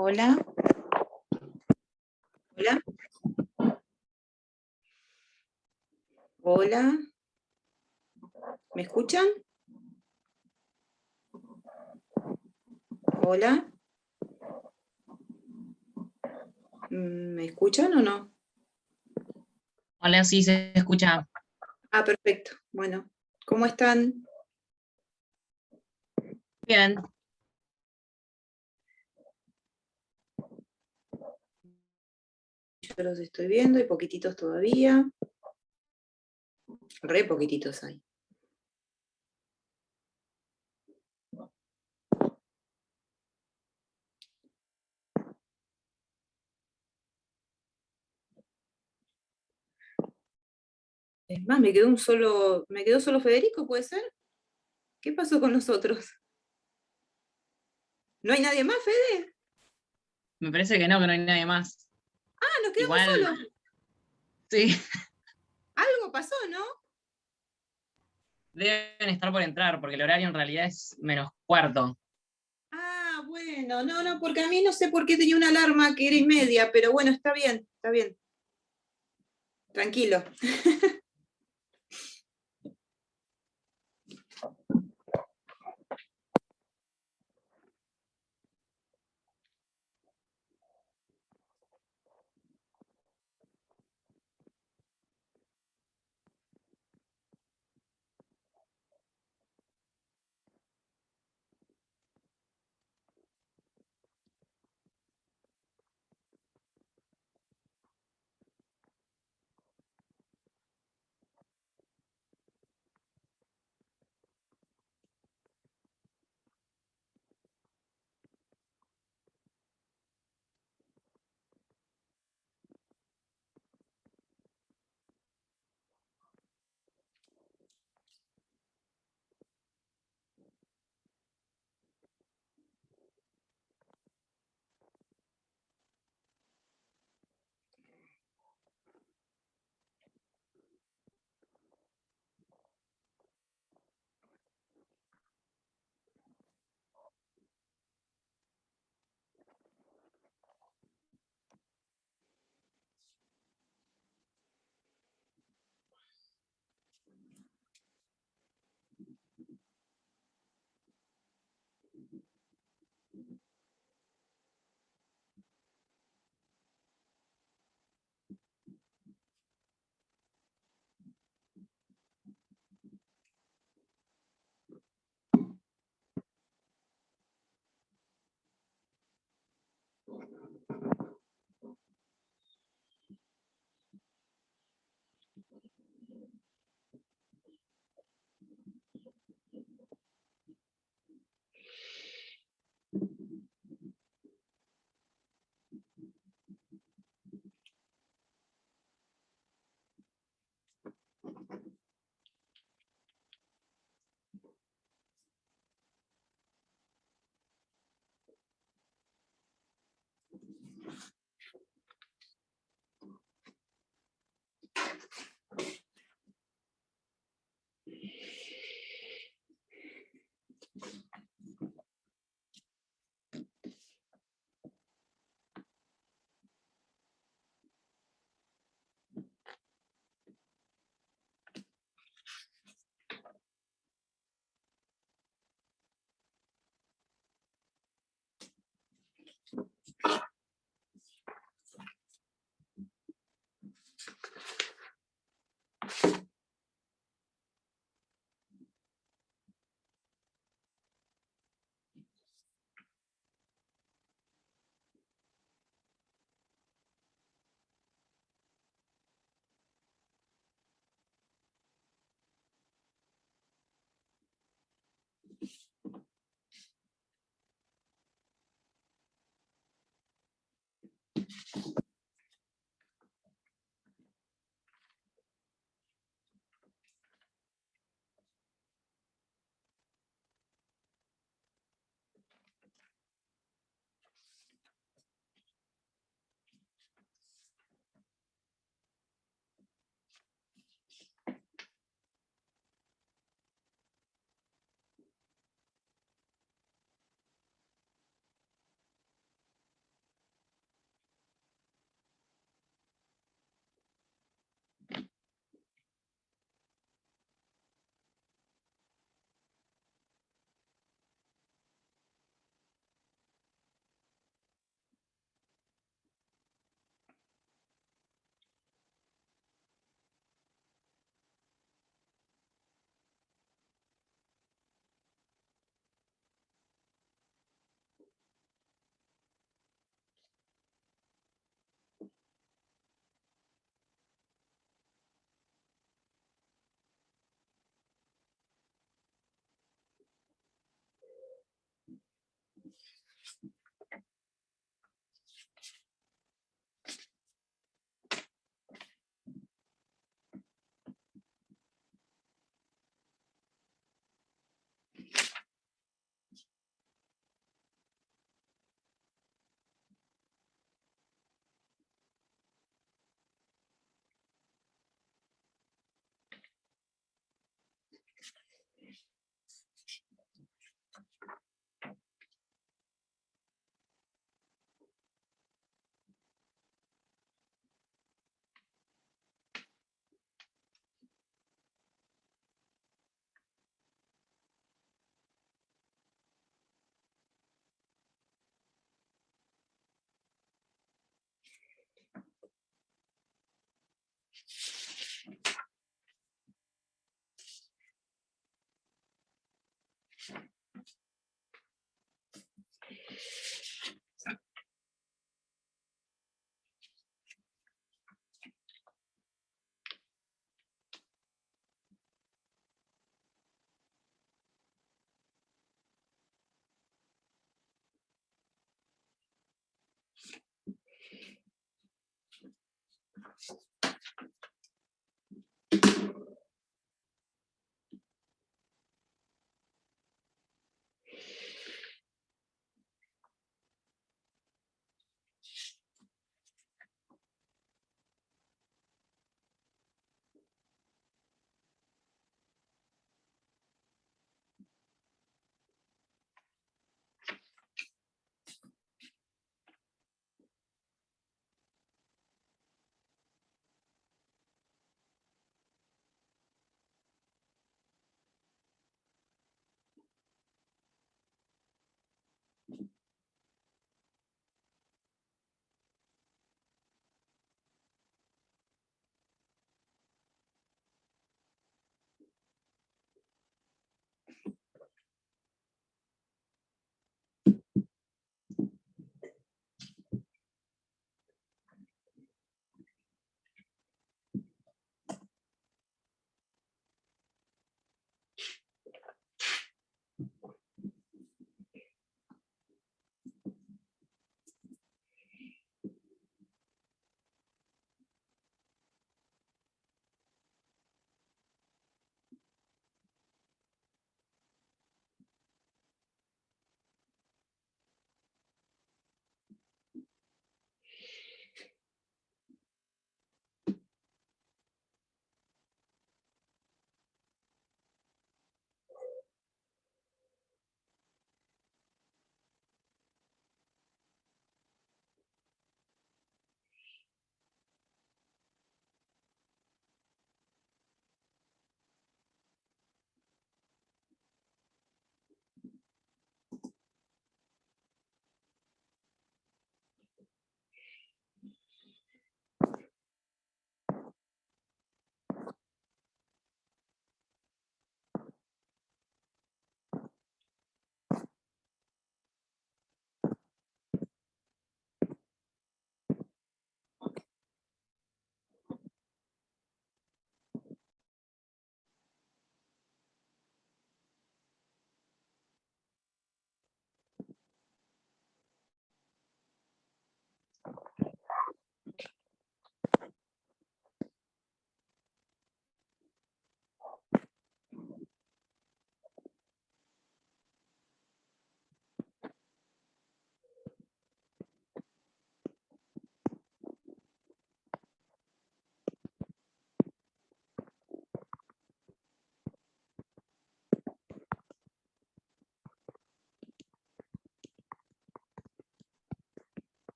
Hola. Hola. Hola. ¿Me escuchan? Hola. ¿Me escuchan o no? Hola, sí, se escucha. Ah, perfecto. Bueno, ¿cómo están? Bien. Yo los estoy viendo, hay poquititos todavía. Re poquititos hay. Es más, me quedó solo Federico, ¿puede ser? ¿Qué pasó con nosotros? ¿No hay nadie más, Fede? Me parece que no hay nadie más. Ah, nos quedamos Igual, solos. sí, Algo pasó, ¿no? deben estar por entrar, porque el horario en realidad es -4. Ah, bueno, no, porque a mí no sé por qué tenía una alarma que era y media, pero bueno, está bien, está bien. Tranquilo.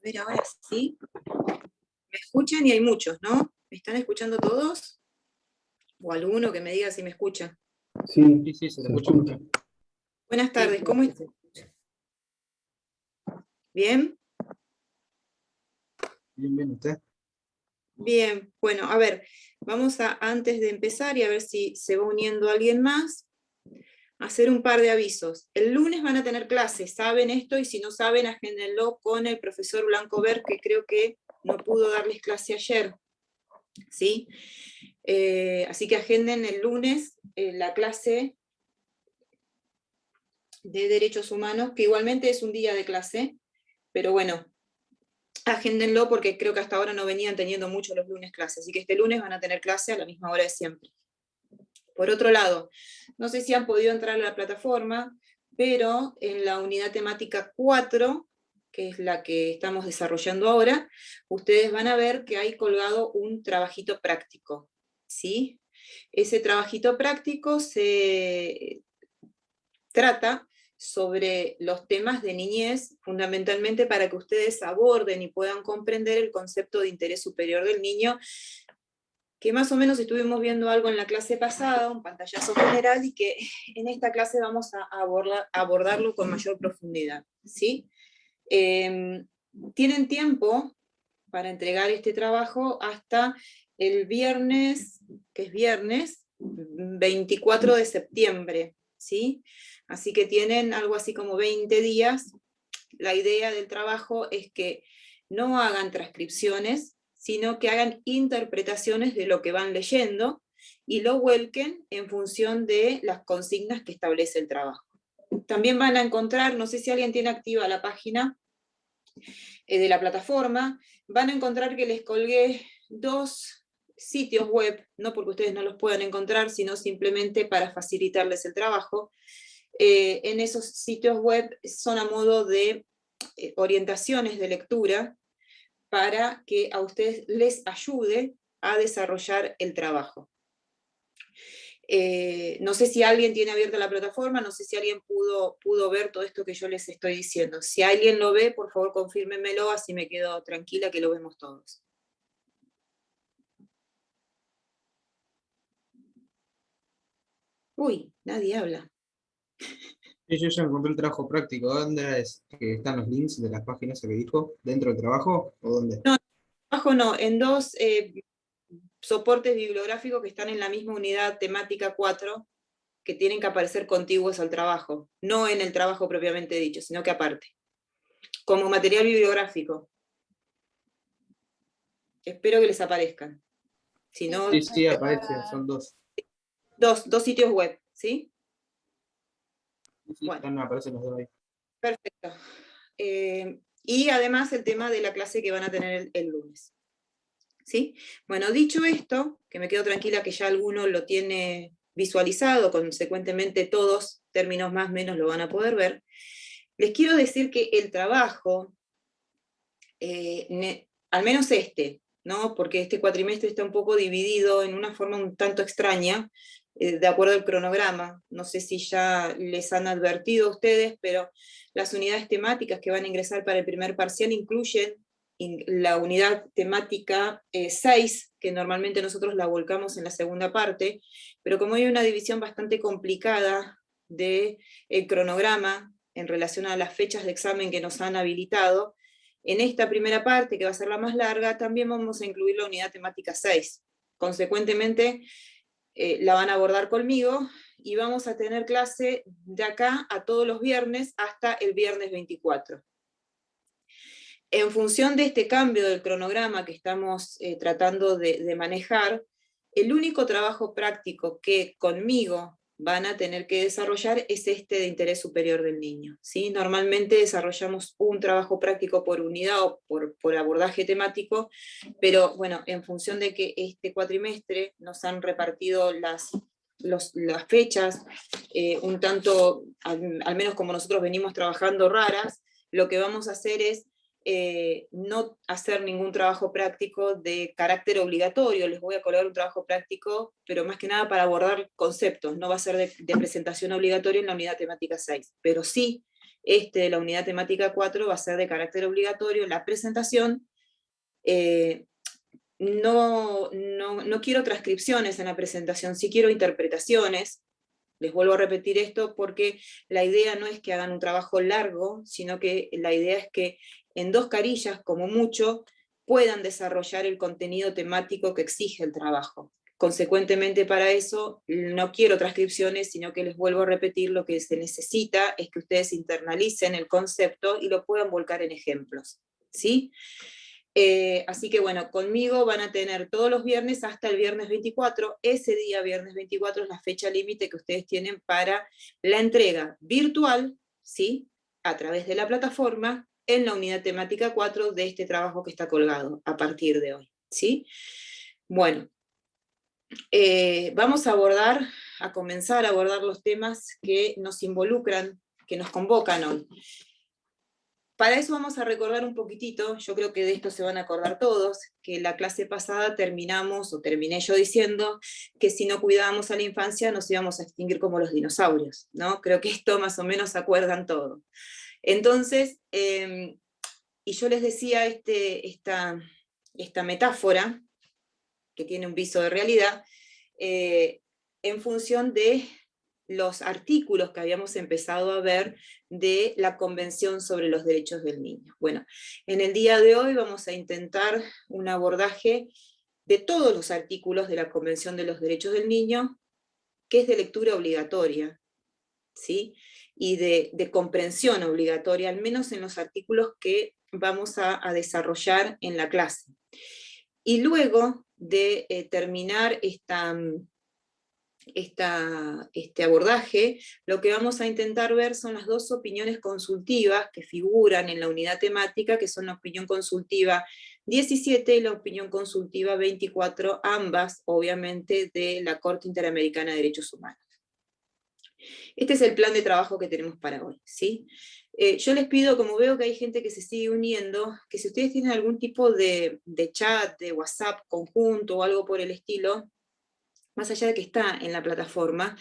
A ver, ahora sí. Me escuchan y hay muchos, ¿no? ¿Me están escuchando todos? ¿O alguno que me diga si me escucha? Sí, Sí, se se te escucha. escucha. Buenas tardes, ¿cómo están? ¿Bien? Bien, ¿usted? Bien, bueno, a ver, vamos a, antes de empezar y a ver si se va uniendo alguien más, hacer un par de avisos. El lunes van a tener clases, saben esto, y si no saben, agéndenlo con el profesor Blanco Ver, que creo que no pudo darles clase ayer, ¿sí? Así que agenden el lunes la clase de Derechos Humanos, que igualmente es un día de clase, pero bueno, agéndenlo porque creo que hasta ahora no venían teniendo mucho los lunes clases, así que este lunes van a tener clase a la misma hora de siempre. Por otro lado, no sé si han podido entrar a la plataforma, pero en la unidad temática 4, que es la que estamos desarrollando ahora, ustedes van a ver que hay colgado un trabajito práctico, ¿sí? Ese trabajito práctico se trata sobre los temas de niñez, fundamentalmente para que ustedes aborden y puedan comprender el concepto de interés superior del niño, que más o menos estuvimos viendo algo en la clase pasada, un pantallazo general, y que en esta clase vamos a abordarlo con mayor profundidad, ¿sí? Tienen tiempo para entregar este trabajo hasta el viernes, que es viernes 24 de septiembre, ¿sí? Así que tienen algo así como 20 días. La idea del trabajo es que no hagan transcripciones, sino que hagan interpretaciones de lo que van leyendo y lo vuelquen en función de las consignas que establece el trabajo. También van a encontrar, no sé si alguien tiene activa la página de la plataforma, van a encontrar que les colgué 2 sitios web, no porque ustedes no los puedan encontrar, sino simplemente para facilitarles el trabajo. En esos sitios web son a modo de orientaciones de lectura para que a ustedes les ayude a desarrollar el trabajo. No sé si alguien tiene abierta la plataforma, no sé si alguien pudo ver todo esto que yo les estoy diciendo. Si alguien lo ve, por favor confírmenmelo, así me quedo tranquila que lo vemos todos. Uy, nadie habla. Sí, yo ya encontré el trabajo práctico. ¿Dónde es que están los links de las páginas que dijo? ¿Dentro del trabajo o dónde? No, abajo no, en 2 soportes bibliográficos que están en la misma unidad temática 4, que tienen que aparecer contiguos al trabajo, no en el trabajo propiamente dicho, sino que aparte, como material bibliográfico. Espero que les aparezcan. Si no, Sí, aparece, son dos. dos sitios web, ¿sí? Sí, Bueno, aparecen los dos ahí. perfecto. Y además el tema de la clase que van a tener el lunes. ¿Sí? Bueno, dicho esto, que me quedo tranquila que ya alguno lo tiene visualizado, consecuentemente todos, términos más o menos, lo van a poder ver, les quiero decir que el trabajo, al menos este, ¿no? Porque este cuatrimestre está un poco dividido en una forma un tanto extraña, de acuerdo al cronograma. No sé si ya les han advertido a ustedes, pero las unidades temáticas que van a ingresar para el primer parcial incluyen la unidad temática 6, que normalmente nosotros la volcamos en la segunda parte, pero como hay una división bastante complicada del cronograma en relación a las fechas de examen que nos han habilitado, en esta primera parte, que va a ser la más larga, también vamos a incluir la unidad temática 6. Consecuentemente, la van a abordar conmigo y vamos a tener clase de acá a todos los viernes hasta el viernes 24. En función de este cambio del cronograma que estamos tratando de manejar, el único trabajo práctico que conmigo van a tener que desarrollar es este de interés superior del niño, ¿sí? Normalmente desarrollamos un trabajo práctico por unidad o por abordaje temático, pero bueno, en función de que este cuatrimestre nos han repartido las fechas, un tanto, al menos como nosotros venimos trabajando, raras, lo que vamos a hacer es no hacer ningún trabajo práctico de carácter obligatorio. Les voy a colgar un trabajo práctico, pero más que nada para abordar conceptos. No va a ser de presentación obligatoria en la unidad temática 6, pero sí Este de la unidad temática 4 va a ser de carácter obligatorio. La presentación, no quiero transcripciones en la presentación, sí quiero interpretaciones. Les vuelvo a repetir esto porque la idea no es que hagan un trabajo largo, sino que la idea es que en 2 carillas, como mucho, puedan desarrollar el contenido temático que exige el trabajo. Consecuentemente, para eso no quiero transcripciones, sino que les vuelvo a repetir, lo que se necesita es que ustedes internalicen el concepto y lo puedan volcar en ejemplos, ¿sí? Así que bueno, conmigo van a tener todos los viernes hasta el viernes 24. Ese día, viernes 24, es la fecha límite que ustedes tienen para la entrega virtual, ¿sí? A través de la plataforma, en la unidad temática 4 de este trabajo que está colgado a partir de hoy, ¿sí? Bueno, vamos a comenzar a abordar los temas que nos involucran, que nos convocan hoy. Para eso vamos a recordar un poquitito, yo creo que de esto se van a acordar todos, que la clase pasada terminé yo diciendo que si no cuidábamos a la infancia nos íbamos a extinguir como los dinosaurios, ¿no? Creo que esto más o menos se acuerdan todos. Entonces, y yo les decía esta metáfora, que tiene un viso de realidad, en función de los artículos que habíamos empezado a ver de la Convención sobre los Derechos del Niño. Bueno, en el día de hoy vamos a intentar un abordaje de todos los artículos de la Convención de los Derechos del Niño, que es de lectura obligatoria, ¿sí? Y de comprensión obligatoria, al menos en los artículos que vamos a desarrollar en la clase. Y luego de terminar este abordaje, lo que vamos a intentar ver son las 2 opiniones consultivas que figuran en la unidad temática, que son la opinión consultiva 17 y la opinión consultiva 24, ambas obviamente de la Corte Interamericana de Derechos Humanos. Este es el plan de trabajo que tenemos para hoy, ¿sí? Yo les pido, como veo que hay gente que se sigue uniendo, que si ustedes tienen algún tipo de chat, de WhatsApp conjunto o algo por el estilo, más allá de que está en la plataforma,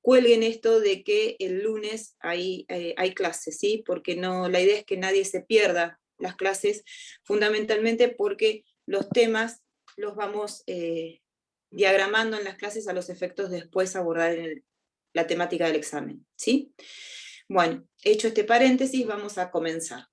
cuelguen esto de que el lunes hay clases, ¿sí? Porque la idea es que nadie se pierda las clases, fundamentalmente porque los temas los vamos diagramando en las clases a los efectos de después abordar en la temática del examen, ¿sí? Bueno, hecho este paréntesis, vamos a comenzar.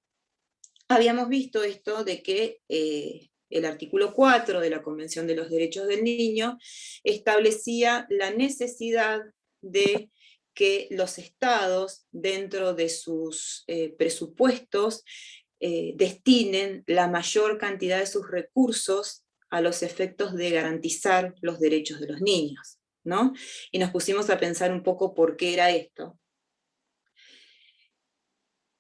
Habíamos visto esto de que el artículo 4 de la Convención de los Derechos del Niño establecía la necesidad de que los estados, dentro de sus presupuestos, destinen la mayor cantidad de sus recursos a los efectos de garantizar los derechos de los niños, ¿no? Y nos pusimos a pensar un poco por qué era esto.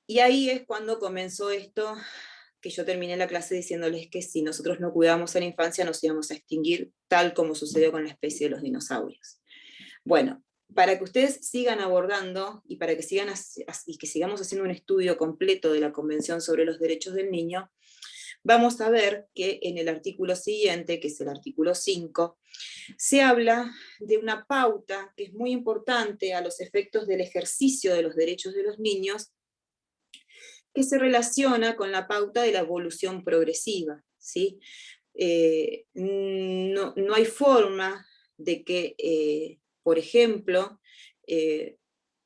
Y ahí es cuando comenzó esto, que yo terminé la clase diciéndoles que si nosotros no cuidábamos a la infancia nos íbamos a extinguir, tal como sucedió con la especie de los dinosaurios. Bueno, para que ustedes sigan abordando y para que sigamos haciendo un estudio completo de la Convención sobre los Derechos del Niño, vamos a ver que en el artículo siguiente, que es el artículo 5, se habla de una pauta que es muy importante a los efectos del ejercicio de los derechos de los niños, que se relaciona con la pauta de la evolución progresiva, ¿sí? No hay forma de que, por ejemplo,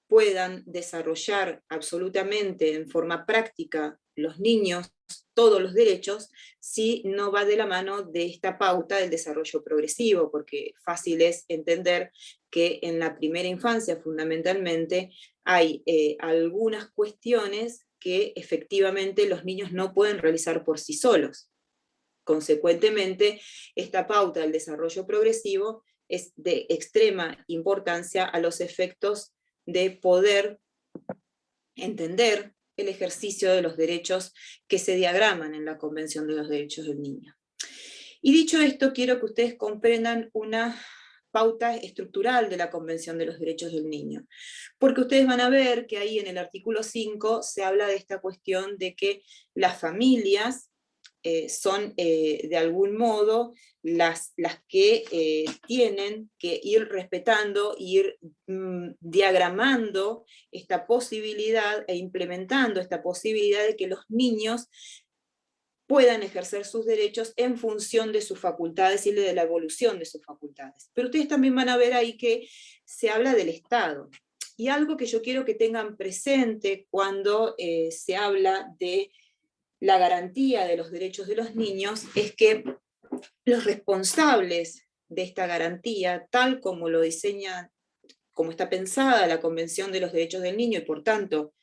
puedan desarrollar absolutamente en forma práctica los niños todos los derechos si no va de la mano de esta pauta del desarrollo progresivo, porque fácil es entender que en la primera infancia fundamentalmente hay algunas cuestiones que efectivamente los niños no pueden realizar por sí solos. Consecuentemente, esta pauta del desarrollo progresivo es de extrema importancia a los efectos de poder entender el ejercicio de los derechos que se diagraman en la Convención de los Derechos del Niño. Y dicho esto, quiero que ustedes comprendan una pauta estructural de la Convención de los Derechos del Niño, porque ustedes van a ver que ahí en el artículo 5 se habla de esta cuestión de que las familias son de algún modo las que tienen que ir respetando, ir diagramando esta posibilidad e implementando esta posibilidad de que los niños puedan ejercer sus derechos en función de sus facultades y de la evolución de sus facultades. Pero ustedes también van a ver ahí que se habla del Estado. Y algo que yo quiero que tengan presente cuando se habla de la garantía de los derechos de los niños es que los responsables de esta garantía, tal como lo diseña, como está pensada la Convención de los Derechos del Niño y por tanto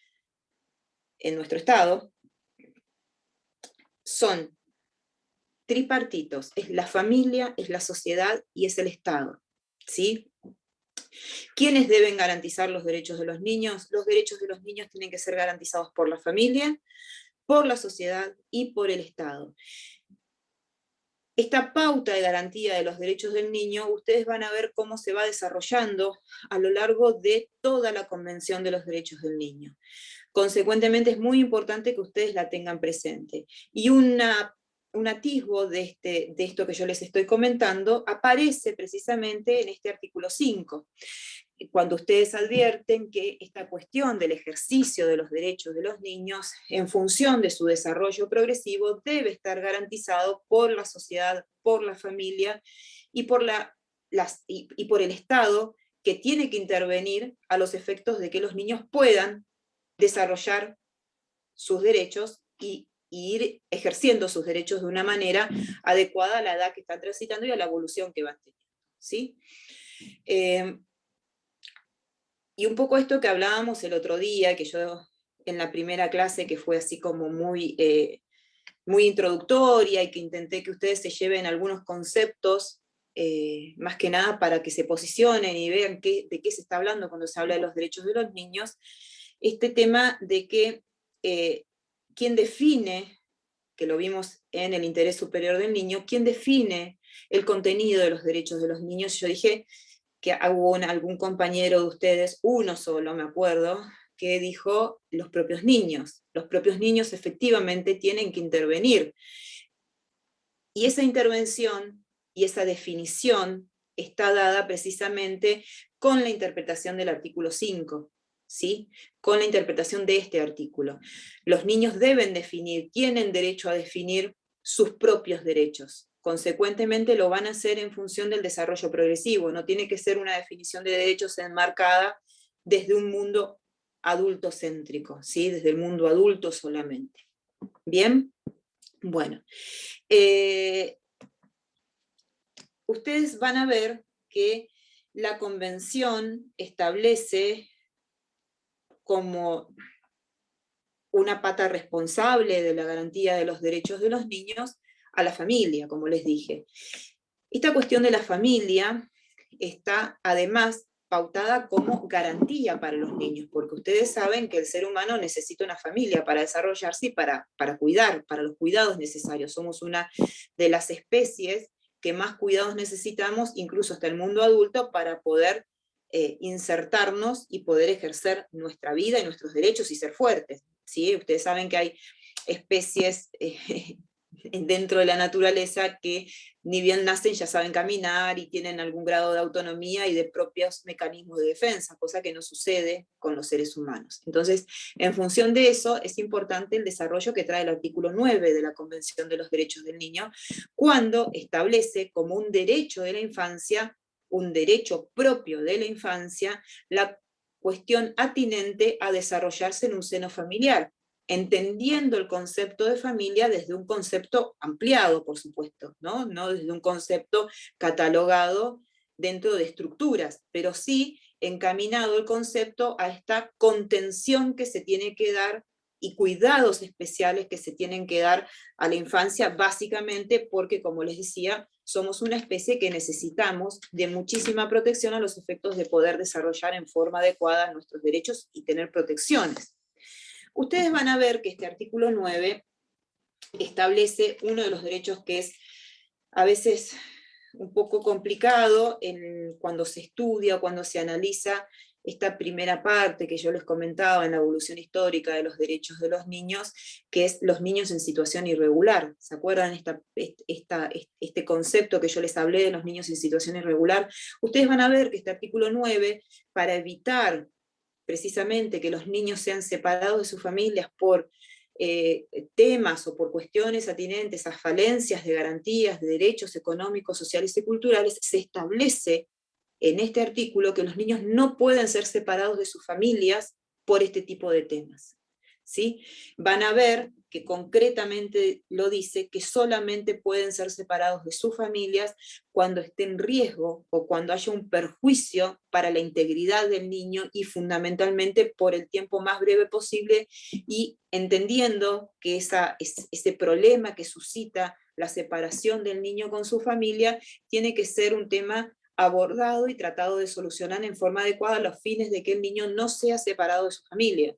en nuestro Estado, son tripartitos, es la familia, es la sociedad y es el Estado, ¿sí? ¿Quiénes deben garantizar los derechos de los niños? Los derechos de los niños tienen que ser garantizados por la familia, por la sociedad y por el Estado. Esta pauta de garantía de los derechos del niño, ustedes van a ver cómo se va desarrollando a lo largo de toda la Convención de los Derechos del Niño. Consecuentemente, es muy importante que ustedes la tengan presente. Y un atisbo de esto que yo les estoy comentando aparece precisamente en este artículo 5. Cuando ustedes advierten que esta cuestión del ejercicio de los derechos de los niños en función de su desarrollo progresivo debe estar garantizado por la sociedad, por la familia y por el Estado, que tiene que intervenir a los efectos de que los niños puedan desarrollar sus derechos y ir ejerciendo sus derechos de una manera adecuada a la edad que están transitando y a la evolución que van teniendo, ¿sí? Y un poco esto que hablábamos el otro día, que yo en la primera clase, que fue así como muy introductoria y que intenté que ustedes se lleven algunos conceptos, más que nada para que se posicionen y vean de qué se está hablando cuando se habla de los derechos de los niños, este tema de que quién define, que lo vimos en el interés superior del niño, quién define el contenido de los derechos de los niños. Yo dije que hubo algún compañero de ustedes, uno solo me acuerdo, que dijo los propios niños. Los propios niños efectivamente tienen que intervenir. Y esa intervención y esa definición está dada precisamente con la interpretación del artículo 5, ¿sí? Con la interpretación de este artículo. Los niños deben definir, tienen derecho a definir sus propios derechos. Consecuentemente lo van a hacer en función del desarrollo progresivo, no tiene que ser una definición de derechos enmarcada desde un mundo adultocéntrico, ¿sí? Desde el mundo adulto solamente. ¿Bien? Bueno. Ustedes van a ver que la Convención establece como una pata responsable de la garantía de los derechos de los niños a la familia, como les dije. Esta cuestión de la familia está además pautada como garantía para los niños, porque ustedes saben que el ser humano necesita una familia para desarrollarse y para cuidar, para los cuidados necesarios. Somos una de las especies que más cuidados necesitamos, incluso hasta el mundo adulto, para poder insertarnos y poder ejercer nuestra vida y nuestros derechos y ser fuertes, ¿sí? Ustedes saben que hay especies dentro de la naturaleza que ni bien nacen ya saben caminar y tienen algún grado de autonomía y de propios mecanismos de defensa, cosa que no sucede con los seres humanos. Entonces, en función de eso, es importante el desarrollo que trae el artículo 9 de la Convención de los Derechos del Niño, cuando establece como un derecho de la infancia, un derecho propio de la infancia, la cuestión atinente a desarrollarse en un seno familiar, entendiendo el concepto de familia desde un concepto ampliado, por supuesto, ¿no? No desde un concepto catalogado dentro de estructuras, pero sí encaminado el concepto a esta contención que se tiene que dar y cuidados especiales que se tienen que dar a la infancia, básicamente porque, como les decía, somos una especie que necesitamos de muchísima protección a los efectos de poder desarrollar en forma adecuada nuestros derechos y tener protecciones. Ustedes van a ver que este artículo 9 establece uno de los derechos que es a veces un poco complicado cuando se estudia o cuando se analiza esta primera parte que yo les comentaba en la evolución histórica de los derechos de los niños, que es los niños en situación irregular. ¿Se acuerdan este concepto que yo les hablé de los niños en situación irregular? Ustedes van a ver que este artículo 9, para evitar precisamente que los niños sean separados de sus familias por temas o por cuestiones atinentes a falencias de garantías de derechos económicos, sociales y culturales, se establece en este artículo que los niños no pueden ser separados de sus familias por este tipo de temas. ¿Sí? Van a ver que concretamente lo dice, que solamente pueden ser separados de sus familias cuando esté en riesgo o cuando haya un perjuicio para la integridad del niño y fundamentalmente por el tiempo más breve posible, y entendiendo que ese problema que suscita la separación del niño con su familia tiene que ser un tema abordado y tratado de solucionar en forma adecuada a los fines de que el niño no sea separado de su familia.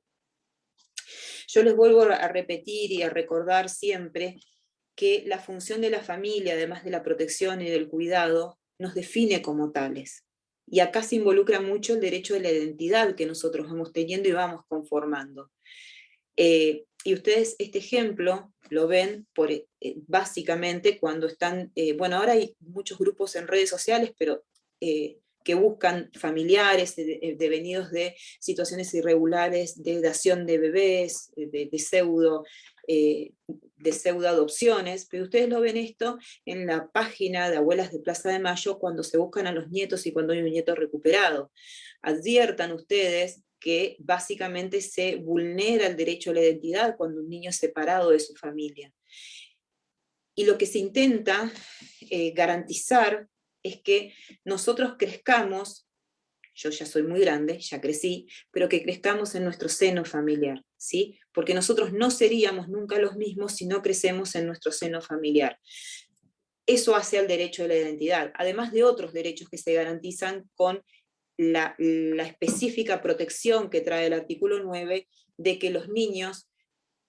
Yo les vuelvo a repetir y a recordar siempre que la función de la familia, además de la protección y del cuidado, nos define como tales. Y acá se involucra mucho el derecho de la identidad que nosotros vamos teniendo y vamos conformando. Y ustedes este ejemplo lo ven básicamente cuando están, bueno, ahora hay muchos grupos en redes sociales, pero que buscan familiares devenidos de situaciones irregulares, de dación de bebés, de pseudo adopciones, pero ustedes lo ven esto en la página de Abuelas de Plaza de Mayo cuando se buscan a los nietos y cuando hay un nieto recuperado. Adviertan ustedes que básicamente se vulnera el derecho a la identidad cuando un niño es separado de su familia. Y lo que se intenta garantizar es que nosotros crezcamos, yo ya soy muy grande, ya crecí, pero que crezcamos en nuestro seno familiar, ¿sí? Porque nosotros no seríamos nunca los mismos si no crecemos en nuestro seno familiar. Eso hace al derecho a la identidad, además de otros derechos que se garantizan con la específica protección que trae el artículo 9 de que los niños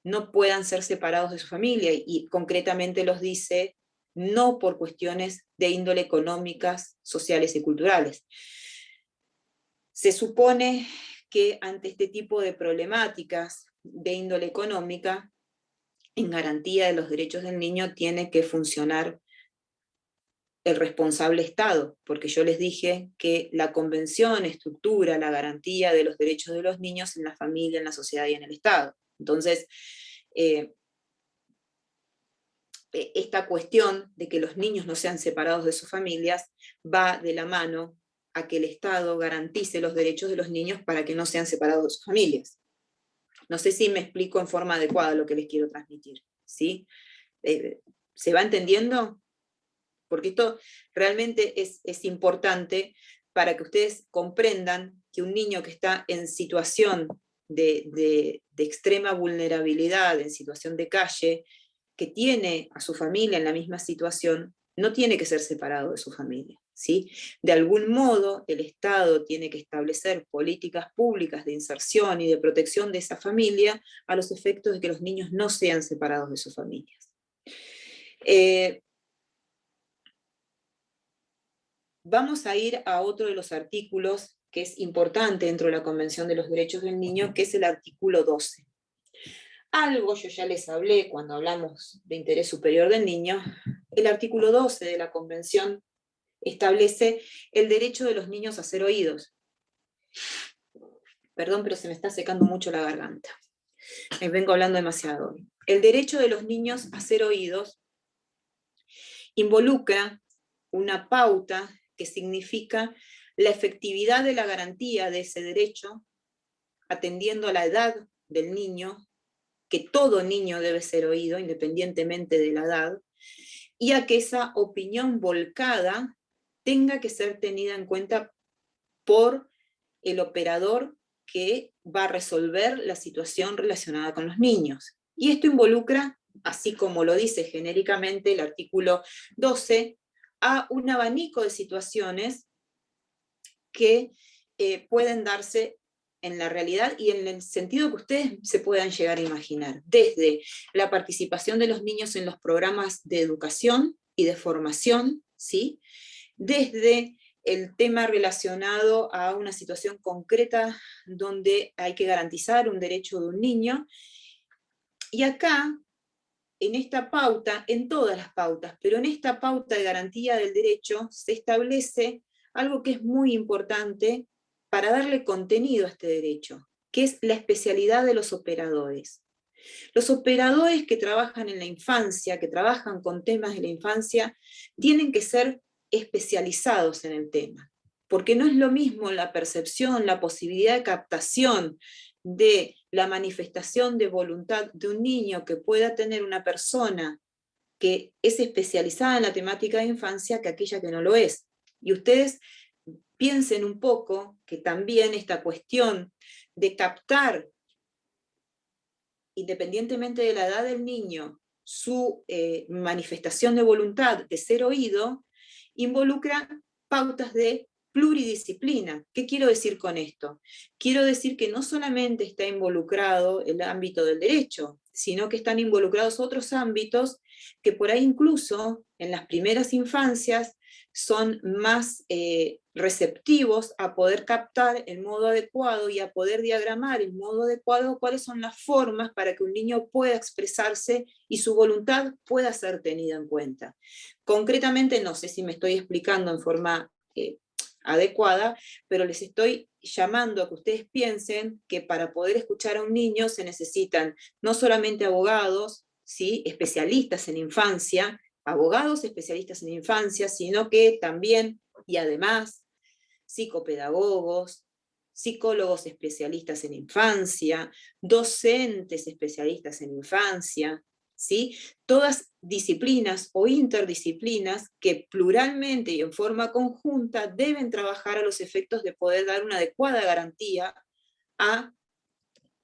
no puedan ser separados de su familia, y concretamente los dice no por cuestiones de índole económicas, sociales y culturales. Se supone que ante este tipo de problemáticas de índole económica, en garantía de los derechos del niño tiene que funcionar el responsable Estado, porque yo les dije que la Convención estructura la garantía de los derechos de los niños en la familia, en la sociedad y en el Estado. Entonces, esta cuestión de que los niños no sean separados de sus familias va de la mano a que el Estado garantice los derechos de los niños para que no sean separados de sus familias. No sé si me explico en forma adecuada lo que les quiero transmitir, ¿sí? ¿Se va entendiendo? Porque esto realmente es importante para que ustedes comprendan que un niño que está en situación de extrema vulnerabilidad, en situación de calle, que tiene a su familia en la misma situación, no tiene que ser separado de su familia, ¿sí? De algún modo, el Estado tiene que establecer políticas públicas de inserción y de protección de esa familia a los efectos de que los niños no sean separados de sus familias. Vamos a ir a otro de los artículos que es importante dentro de la Convención de los Derechos del Niño, que es el artículo 12. Algo yo ya les hablé cuando hablamos de interés superior del niño. El artículo 12 de la Convención establece el derecho de los niños a ser oídos. Perdón, pero se me está secando mucho la garganta. Me vengo hablando demasiado hoy. El derecho de los niños a ser oídos involucra una pauta que significa la efectividad de la garantía de ese derecho, atendiendo a la edad del niño, que todo niño debe ser oído, independientemente de la edad, y a que esa opinión volcada tenga que ser tenida en cuenta por el operador que va a resolver la situación relacionada con los niños. Y esto involucra, así como lo dice genéricamente el artículo 12, a un abanico de situaciones que pueden darse en la realidad y en el sentido que ustedes se puedan llegar a imaginar, desde la participación de los niños en los programas de educación y de formación, ¿sí? Desde el tema relacionado a una situación concreta donde hay que garantizar un derecho de un niño. Y acá, en esta pauta, en todas las pautas, pero en esta pauta de garantía del derecho, se establece algo que es muy importante para darle contenido a este derecho, que es la especialidad de los operadores. Los operadores que trabajan en la infancia, que trabajan con temas de la infancia, tienen que ser especializados en el tema, porque no es lo mismo la percepción, la posibilidad de captación de la manifestación de voluntad de un niño que pueda tener una persona que es especializada en la temática de infancia que aquella que no lo es. Y ustedes piensen un poco que también esta cuestión de captar, independientemente de la edad del niño, su manifestación de voluntad de ser oído, involucra pautas de pluridisciplina. ¿Qué quiero decir con esto? Quiero decir que no solamente está involucrado el ámbito del derecho, sino que están involucrados otros ámbitos que por ahí incluso en las primeras infancias son más receptivos a poder captar el modo adecuado y a poder diagramar el modo adecuado, cuáles son las formas para que un niño pueda expresarse y su voluntad pueda ser tenida en cuenta. Concretamente, no sé si me estoy explicando en forma adecuada, pero les estoy llamando a que ustedes piensen que para poder escuchar a un niño se necesitan no solamente abogados, ¿sí?, especialistas en infancia, abogados especialistas en infancia, sino que también, y además, psicopedagogos, psicólogos especialistas en infancia, docentes especialistas en infancia, ¿sí? Todas disciplinas o interdisciplinas que pluralmente y en forma conjunta deben trabajar a los efectos de poder dar una adecuada garantía a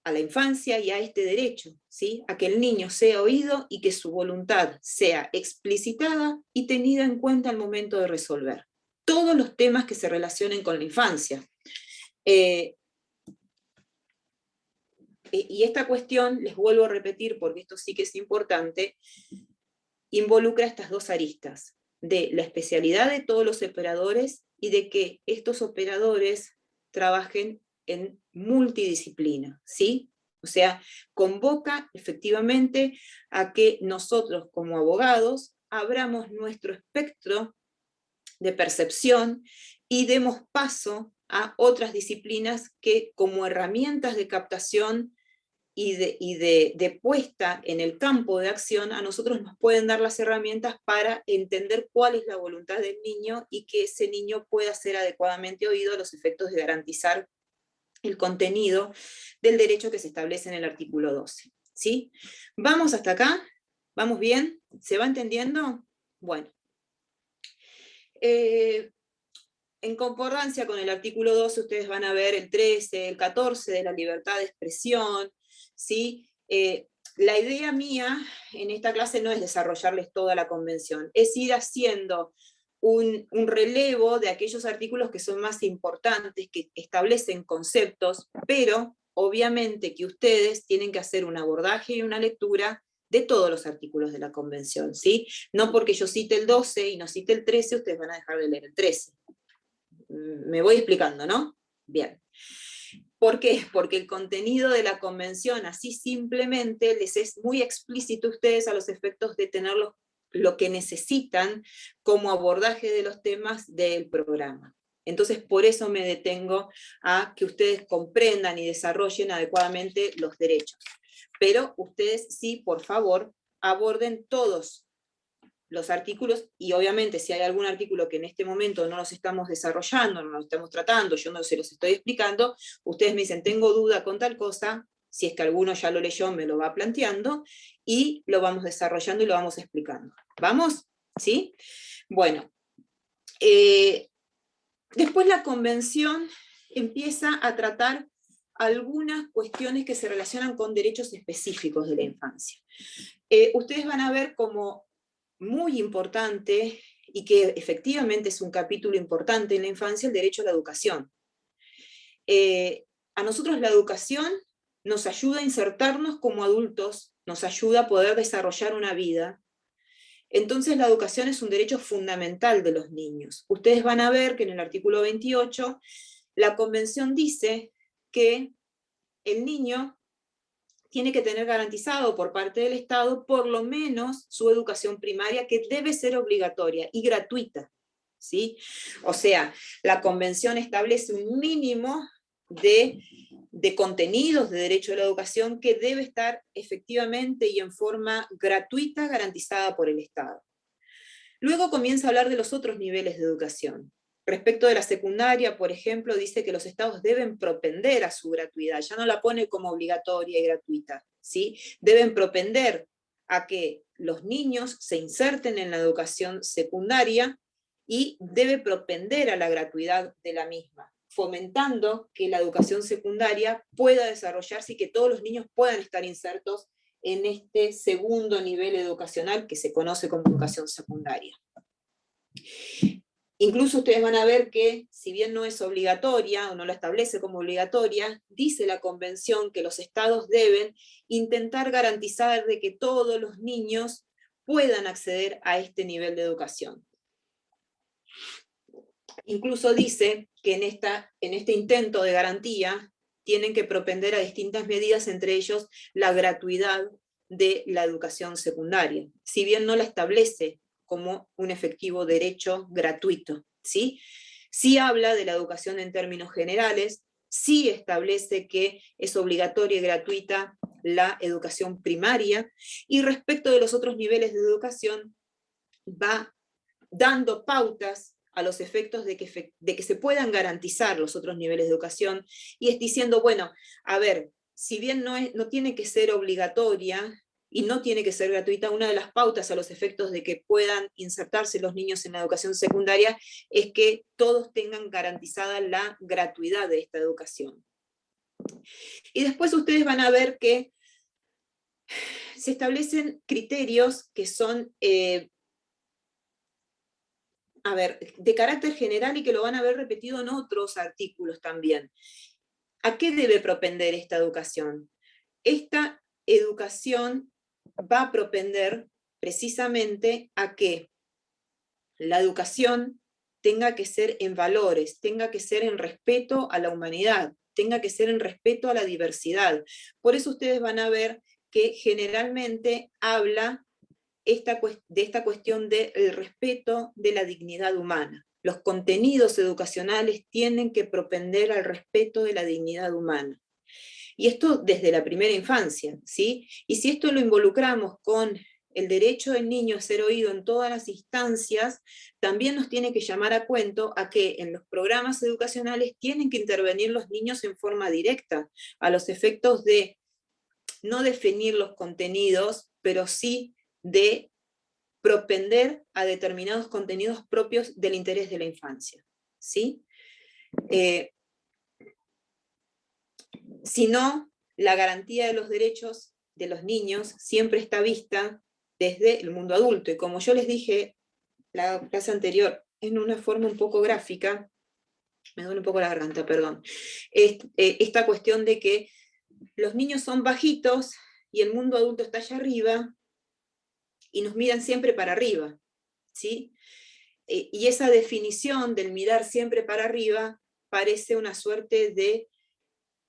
la infancia y a este derecho, ¿sí?, a que el niño sea oído y que su voluntad sea explicitada y tenida en cuenta al momento de resolver todos los temas que se relacionen con la infancia. Y esta cuestión, les vuelvo a repetir porque esto sí que es importante, involucra estas dos aristas, de la especialidad de todos los operadores y de que estos operadores trabajen en multidisciplina, ¿sí? O sea, convoca efectivamente a que nosotros como abogados abramos nuestro espectro de percepción y demos paso a otras disciplinas que como herramientas de captación y de puesta en el campo de acción, a nosotros nos pueden dar las herramientas para entender cuál es la voluntad del niño y que ese niño pueda ser adecuadamente oído a los efectos de garantizar el contenido del derecho que se establece en el artículo 12. ¿Sí? ¿Vamos hasta acá? ¿Vamos bien? ¿Se va entendiendo? Bueno. En concordancia con el artículo 12, ustedes van a ver el 13, el 14 de la libertad de expresión, ¿sí? La idea mía en esta clase no es desarrollarles toda la convención, es ir haciendo un relevo de aquellos artículos que son más importantes, que establecen conceptos, pero obviamente que ustedes tienen que hacer un abordaje y una lectura de todos los artículos de la convención, ¿sí? No porque yo cite el 12 y no cite el 13, ustedes van a dejar de leer el 13. Me voy explicando, ¿no? Bien. ¿Por qué? Porque el contenido de la convención así simplemente les es muy explícito a ustedes a los efectos de tener lo que necesitan como abordaje de los temas del programa. Entonces, por eso me detengo a que ustedes comprendan y desarrollen adecuadamente los derechos. Pero ustedes sí, por favor, aborden todos los artículos, y obviamente si hay algún artículo que en este momento no los estamos desarrollando, no los estamos tratando, yo no se los estoy explicando, ustedes me dicen, tengo duda con tal cosa, si es que alguno ya lo leyó, me lo va planteando, y lo vamos desarrollando y lo vamos explicando. ¿Vamos? ¿Sí? Bueno, después la convención empieza a tratar algunas cuestiones que se relacionan con derechos específicos de la infancia. Ustedes van a ver como muy importante, y que efectivamente es un capítulo importante en la infancia, el derecho a la educación. A nosotros la educación nos ayuda a insertarnos como adultos, nos ayuda a poder desarrollar una vida, entonces la educación es un derecho fundamental de los niños. Ustedes van a ver que en el artículo 28 la Convención dice que el niño tiene que tener garantizado por parte del Estado por lo menos su educación primaria, que debe ser obligatoria y gratuita, ¿sí? O sea, la Convención establece un mínimo de contenidos de derecho a la educación que debe estar efectivamente y en forma gratuita garantizada por el Estado. Luego comienza a hablar de los otros niveles de educación. Respecto de la secundaria, por ejemplo, dice que los estados deben propender a su gratuidad, ya no la pone como obligatoria y gratuita, ¿sí? Deben propender a que los niños se inserten en la educación secundaria y debe propender a la gratuidad de la misma, fomentando que la educación secundaria pueda desarrollarse y que todos los niños puedan estar insertos en este segundo nivel educacional que se conoce como educación secundaria. Incluso ustedes van a ver que, si bien no es obligatoria, o no la establece como obligatoria, dice la Convención que los estados deben intentar garantizar de que todos los niños puedan acceder a este nivel de educación. Incluso dice que en este intento de garantía tienen que propender a distintas medidas, entre ellos la gratuidad de la educación secundaria, si bien no la establece como un efectivo derecho gratuito, ¿sí? Sí habla de la educación en términos generales, sí establece que es obligatoria y gratuita la educación primaria, y respecto de los otros niveles de educación, va dando pautas a los efectos de que se puedan garantizar los otros niveles de educación, y es diciendo, bueno, a ver, si bien no tiene que ser obligatoria, y no tiene que ser gratuita, una de las pautas a los efectos de que puedan insertarse los niños en la educación secundaria es que todos tengan garantizada la gratuidad de esta educación. Y después ustedes van a ver que se establecen criterios que son, de carácter general y que lo van a ver repetido en otros artículos también. ¿A qué debe propender esta educación? Esta educación va a propender precisamente a que la educación tenga que ser en valores, tenga que ser en respeto a la humanidad, tenga que ser en respeto a la diversidad. Por eso ustedes van a ver que generalmente habla de esta cuestión del respeto de la dignidad humana. Los contenidos educacionales tienen que propender al respeto de la dignidad humana. Y esto desde la primera infancia, ¿sí? Y si esto lo involucramos con el derecho del niño a ser oído en todas las instancias, también nos tiene que llamar a cuento a que en los programas educacionales tienen que intervenir los niños en forma directa, a los efectos de no definir los contenidos, pero sí de propender a determinados contenidos propios del interés de la infancia, ¿sí? Si no, la garantía de los derechos de los niños siempre está vista desde el mundo adulto. Y como yo les dije la clase anterior, en una forma un poco gráfica, me duele un poco la garganta, perdón, esta cuestión de que los niños son bajitos y el mundo adulto está allá arriba y nos miran siempre para arriba, ¿sí? Y esa definición del mirar siempre para arriba parece una suerte de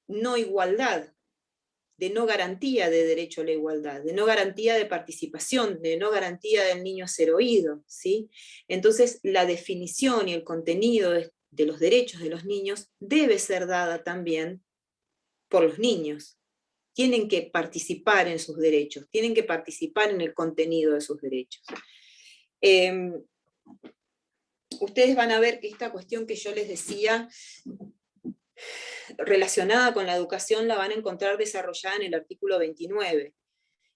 no igualdad, de no garantía de derecho a la igualdad, de no garantía de participación, de no garantía del niño ser oído, ¿sí? Entonces, la definición y el contenido de los derechos de los niños debe ser dada también por los niños. Tienen que participar en sus derechos, tienen que participar en el contenido de sus derechos. Ustedes van a ver que esta cuestión que yo les decía, relacionada con la educación, la van a encontrar desarrollada en el artículo 29.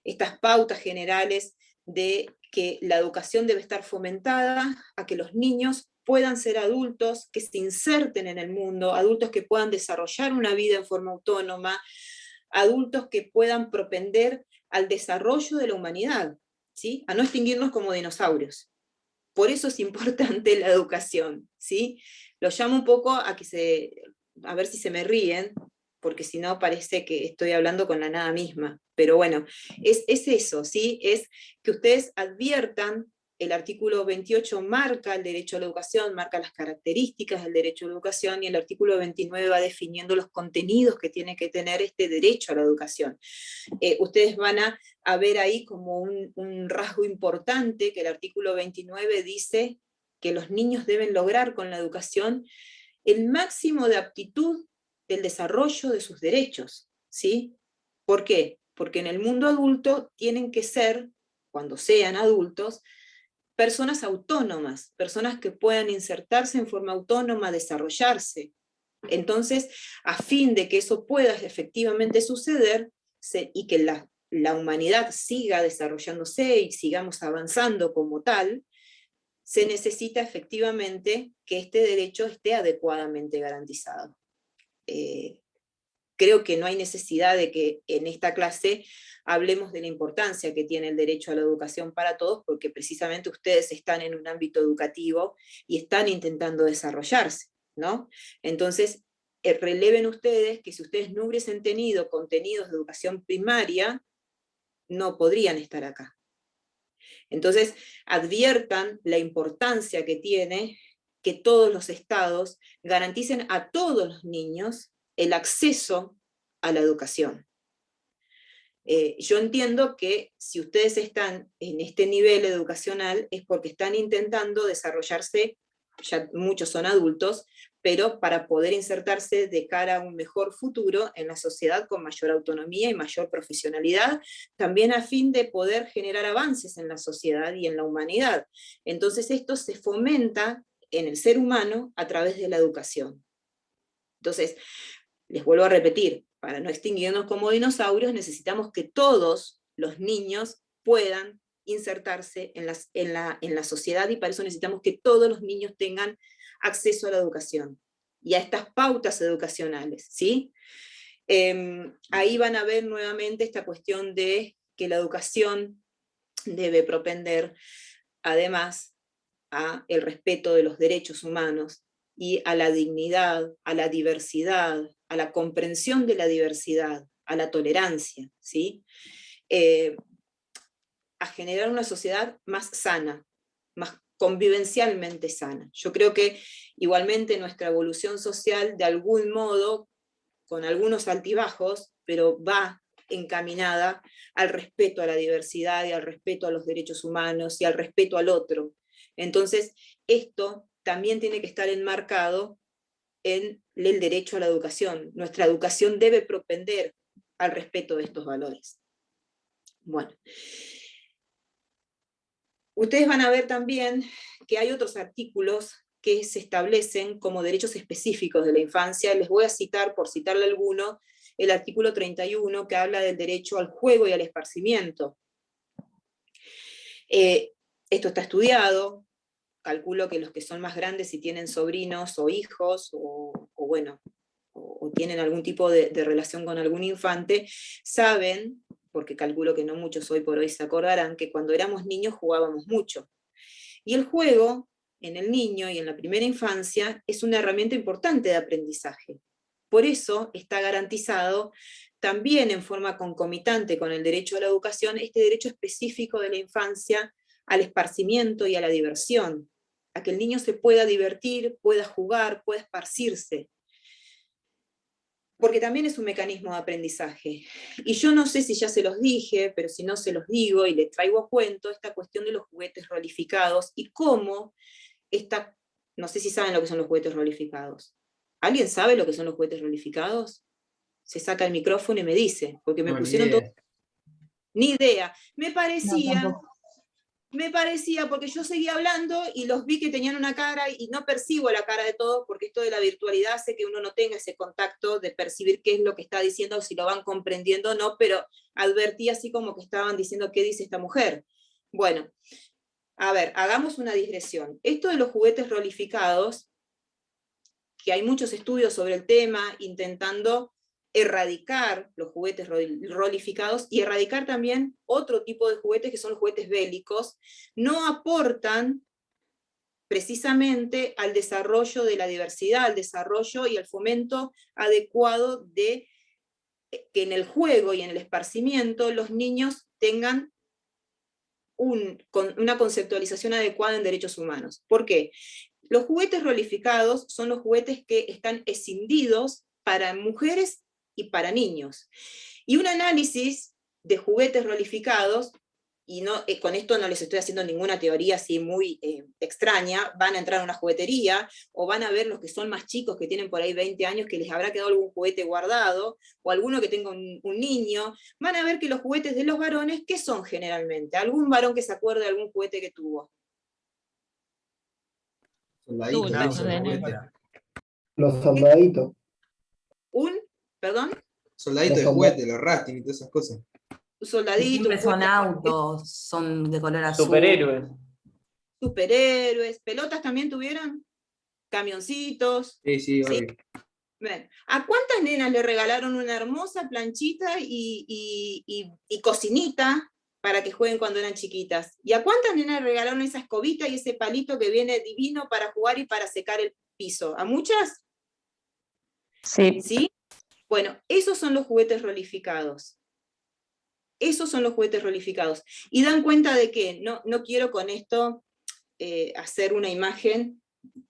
Estas pautas generales de que la educación debe estar fomentada a que los niños puedan ser adultos, que se inserten en el mundo, adultos que puedan desarrollar una vida en forma autónoma, adultos que puedan propender al desarrollo de la humanidad, ¿sí? A no extinguirnos como dinosaurios. Por eso es importante la educación, ¿sí? Lo llamo un poco a ver si se me ríen, porque si no parece que estoy hablando con la nada misma. Pero bueno, es eso, ¿sí? Es que ustedes adviertan el artículo 28 marca el derecho a la educación, marca las características del derecho a la educación, y el artículo 29 va definiendo los contenidos que tiene que tener este derecho a la educación. Ustedes van a ver ahí como un rasgo importante que el artículo 29 dice que los niños deben lograr con la educación el máximo de aptitud del desarrollo de sus derechos, ¿sí? ¿Por qué? Porque en el mundo adulto tienen que ser, cuando sean adultos, personas autónomas, personas que puedan insertarse en forma autónoma, desarrollarse. Entonces, a fin de que eso pueda efectivamente suceder, y que la humanidad siga desarrollándose y sigamos avanzando como tal, se necesita efectivamente que este derecho esté adecuadamente garantizado. Creo que no hay necesidad de que en esta clase hablemos de la importancia que tiene el derecho a la educación para todos, porque precisamente ustedes están en un ámbito educativo y están intentando desarrollarse, ¿no? Entonces, releven ustedes que si ustedes no hubiesen tenido contenidos de educación primaria, no podrían estar acá. Entonces, adviertan la importancia que tiene que todos los estados garanticen a todos los niños el acceso a la educación. Yo entiendo que si ustedes están en este nivel educacional es porque están intentando desarrollarse, ya muchos son adultos, pero para poder insertarse de cara a un mejor futuro en la sociedad con mayor autonomía y mayor profesionalidad, también a fin de poder generar avances en la sociedad y en la humanidad. Entonces esto se fomenta en el ser humano a través de la educación. Entonces, les vuelvo a repetir, para no extinguirnos como dinosaurios, necesitamos que todos los niños puedan insertarse en la sociedad, y para eso necesitamos que todos los niños tengan acceso a la educación y a estas pautas educacionales, ¿sí? Ahí van a ver nuevamente esta cuestión de que la educación debe propender, además, a el respeto de los derechos humanos y a la dignidad, a la diversidad, a la comprensión de la diversidad, a la tolerancia, ¿sí? A generar una sociedad más sana, más convivencialmente sana. Yo creo que igualmente nuestra evolución social, de algún modo, con algunos altibajos, pero va encaminada al respeto a la diversidad y al respeto a los derechos humanos y al respeto al otro. Entonces, esto también tiene que estar enmarcado en el derecho a la educación. Nuestra educación debe propender al respeto de estos valores. Bueno, ustedes van a ver también que hay otros artículos que se establecen como derechos específicos de la infancia. Les voy a citar, por citarle alguno, el artículo 31, que habla del derecho al juego y al esparcimiento. Esto está estudiado, calculo que los que son más grandes, si tienen sobrinos o hijos, o tienen algún tipo de relación con algún infante, saben, porque calculo que no muchos hoy por hoy se acordarán, que cuando éramos niños jugábamos mucho. Y el juego, en el niño y en la primera infancia, es una herramienta importante de aprendizaje. Por eso está garantizado también en forma concomitante con el derecho a la educación, este derecho específico de la infancia al esparcimiento y a la diversión, a que el niño se pueda divertir, pueda jugar, pueda esparcirse, porque también es un mecanismo de aprendizaje. Y yo no sé si ya se los dije, pero si no se los digo y les traigo a cuento esta cuestión de los juguetes rolificados y cómo no sé si saben lo que son los juguetes rolificados. ¿Alguien sabe lo que son los juguetes rolificados? Se saca el micrófono y me dice, porque me pusieron todo. Ni idea. Me parecía, porque yo seguía hablando y los vi que tenían una cara y no percibo la cara de todos, porque esto de la virtualidad hace que uno no tenga ese contacto de percibir qué es lo que está diciendo, o si lo van comprendiendo o no, pero advertí así como que estaban diciendo qué dice esta mujer. Bueno, a ver, hagamos una digresión. Esto de los juguetes rolificados, que hay muchos estudios sobre el tema intentando erradicar los juguetes rolificados y erradicar también otro tipo de juguetes que son los juguetes bélicos, no aportan precisamente al desarrollo de la diversidad, al desarrollo y al fomento adecuado de que en el juego y en el esparcimiento los niños tengan una conceptualización adecuada en derechos humanos. ¿Por qué? Los juguetes rolificados son los juguetes que están escindidos para mujeres y para niños. Y un análisis de juguetes rolificados, y no, con esto no les estoy haciendo ninguna teoría así muy extraña, van a entrar a una juguetería, o van a ver los que son más chicos, que tienen por ahí 20 años, que les habrá quedado algún juguete guardado, o alguno que tenga un niño, van a ver que los juguetes de los varones, ¿qué son generalmente? ¿Algún varón que se acuerde de algún juguete que tuvo? Soldaditos, Tú, esos de juguetes. negro. Los soldaditos. ¿Perdón? Soldaditos de Los juguete, los Rastin y todas esas cosas. Un Y soldadito, siempre un son juguete, autos, son de color azul. Superhéroes. superhéroes, pelotas también tuvieron, camioncitos. Sí, sí, Sí. obvio. Ven, ¿a cuántas nenas le regalaron una hermosa planchita y cocinita para que jueguen cuando eran chiquitas? ¿Y a cuántas nenas le regalaron esa escobita y ese palito que viene divino para jugar y para secar el piso? ¿A muchas? Sí. ¿Sí? Bueno, esos son los juguetes rolificados. Esos son los juguetes rolificados. Y dan cuenta de que no quiero con esto hacer una imagen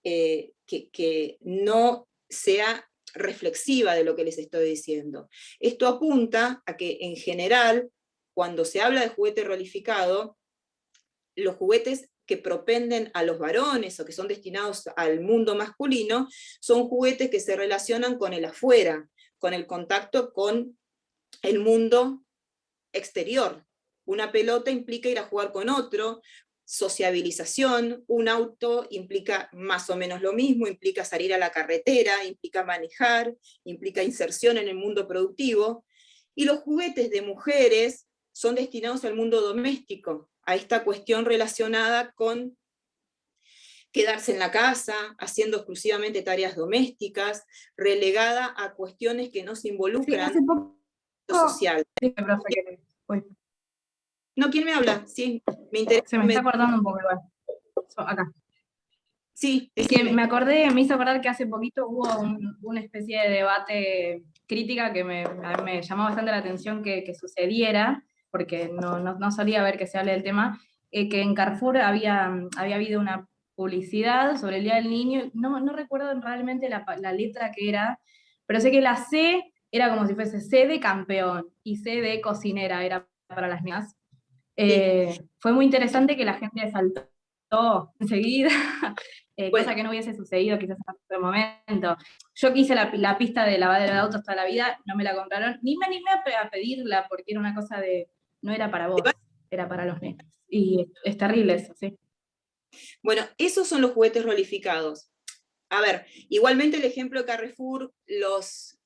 que no sea reflexiva de lo que les estoy diciendo. Esto apunta a que en general, cuando se habla de juguete rolificado, los juguetes que propenden a los varones o que son destinados al mundo masculino, son juguetes que se relacionan con el afuera, con el contacto con el mundo exterior. Una pelota implica ir a jugar con otro, sociabilización, un auto implica más o menos lo mismo, implica salir a la carretera, implica manejar, implica inserción en el mundo productivo, y los juguetes de mujeres son destinados al mundo doméstico, a esta cuestión relacionada con quedarse en la casa, haciendo exclusivamente tareas domésticas, relegada a cuestiones que no se involucran hace poco- en lo social. Sí, profe, que- uy, No, ¿quién me habla? Sí, me interesa. se me está cortando un poco igual. Acá. Sí, Es que decime. me hizo acordar que hace poquito hubo una especie de debate crítica que a mí me llamó bastante la atención que sucediera, porque no solía ver que se hable del tema, que en Carrefour había habido una publicidad sobre el Día del Niño, no recuerdo realmente la letra que era, pero sé que la C era como si fuese C de campeón y C de cocinera, era para las niñas. Fue muy interesante que la gente saltó enseguida, Bueno. cosa que no hubiese sucedido quizás en otro momento. Yo quise la pista de lavadero de autos toda la vida, no me la compraron, ni me animé a pedirla porque era una cosa de, no era para vos, era para los nenes. Y es terrible eso, sí. Bueno, esos son los juguetes rolificados. A ver, igualmente el ejemplo de Carrefour, los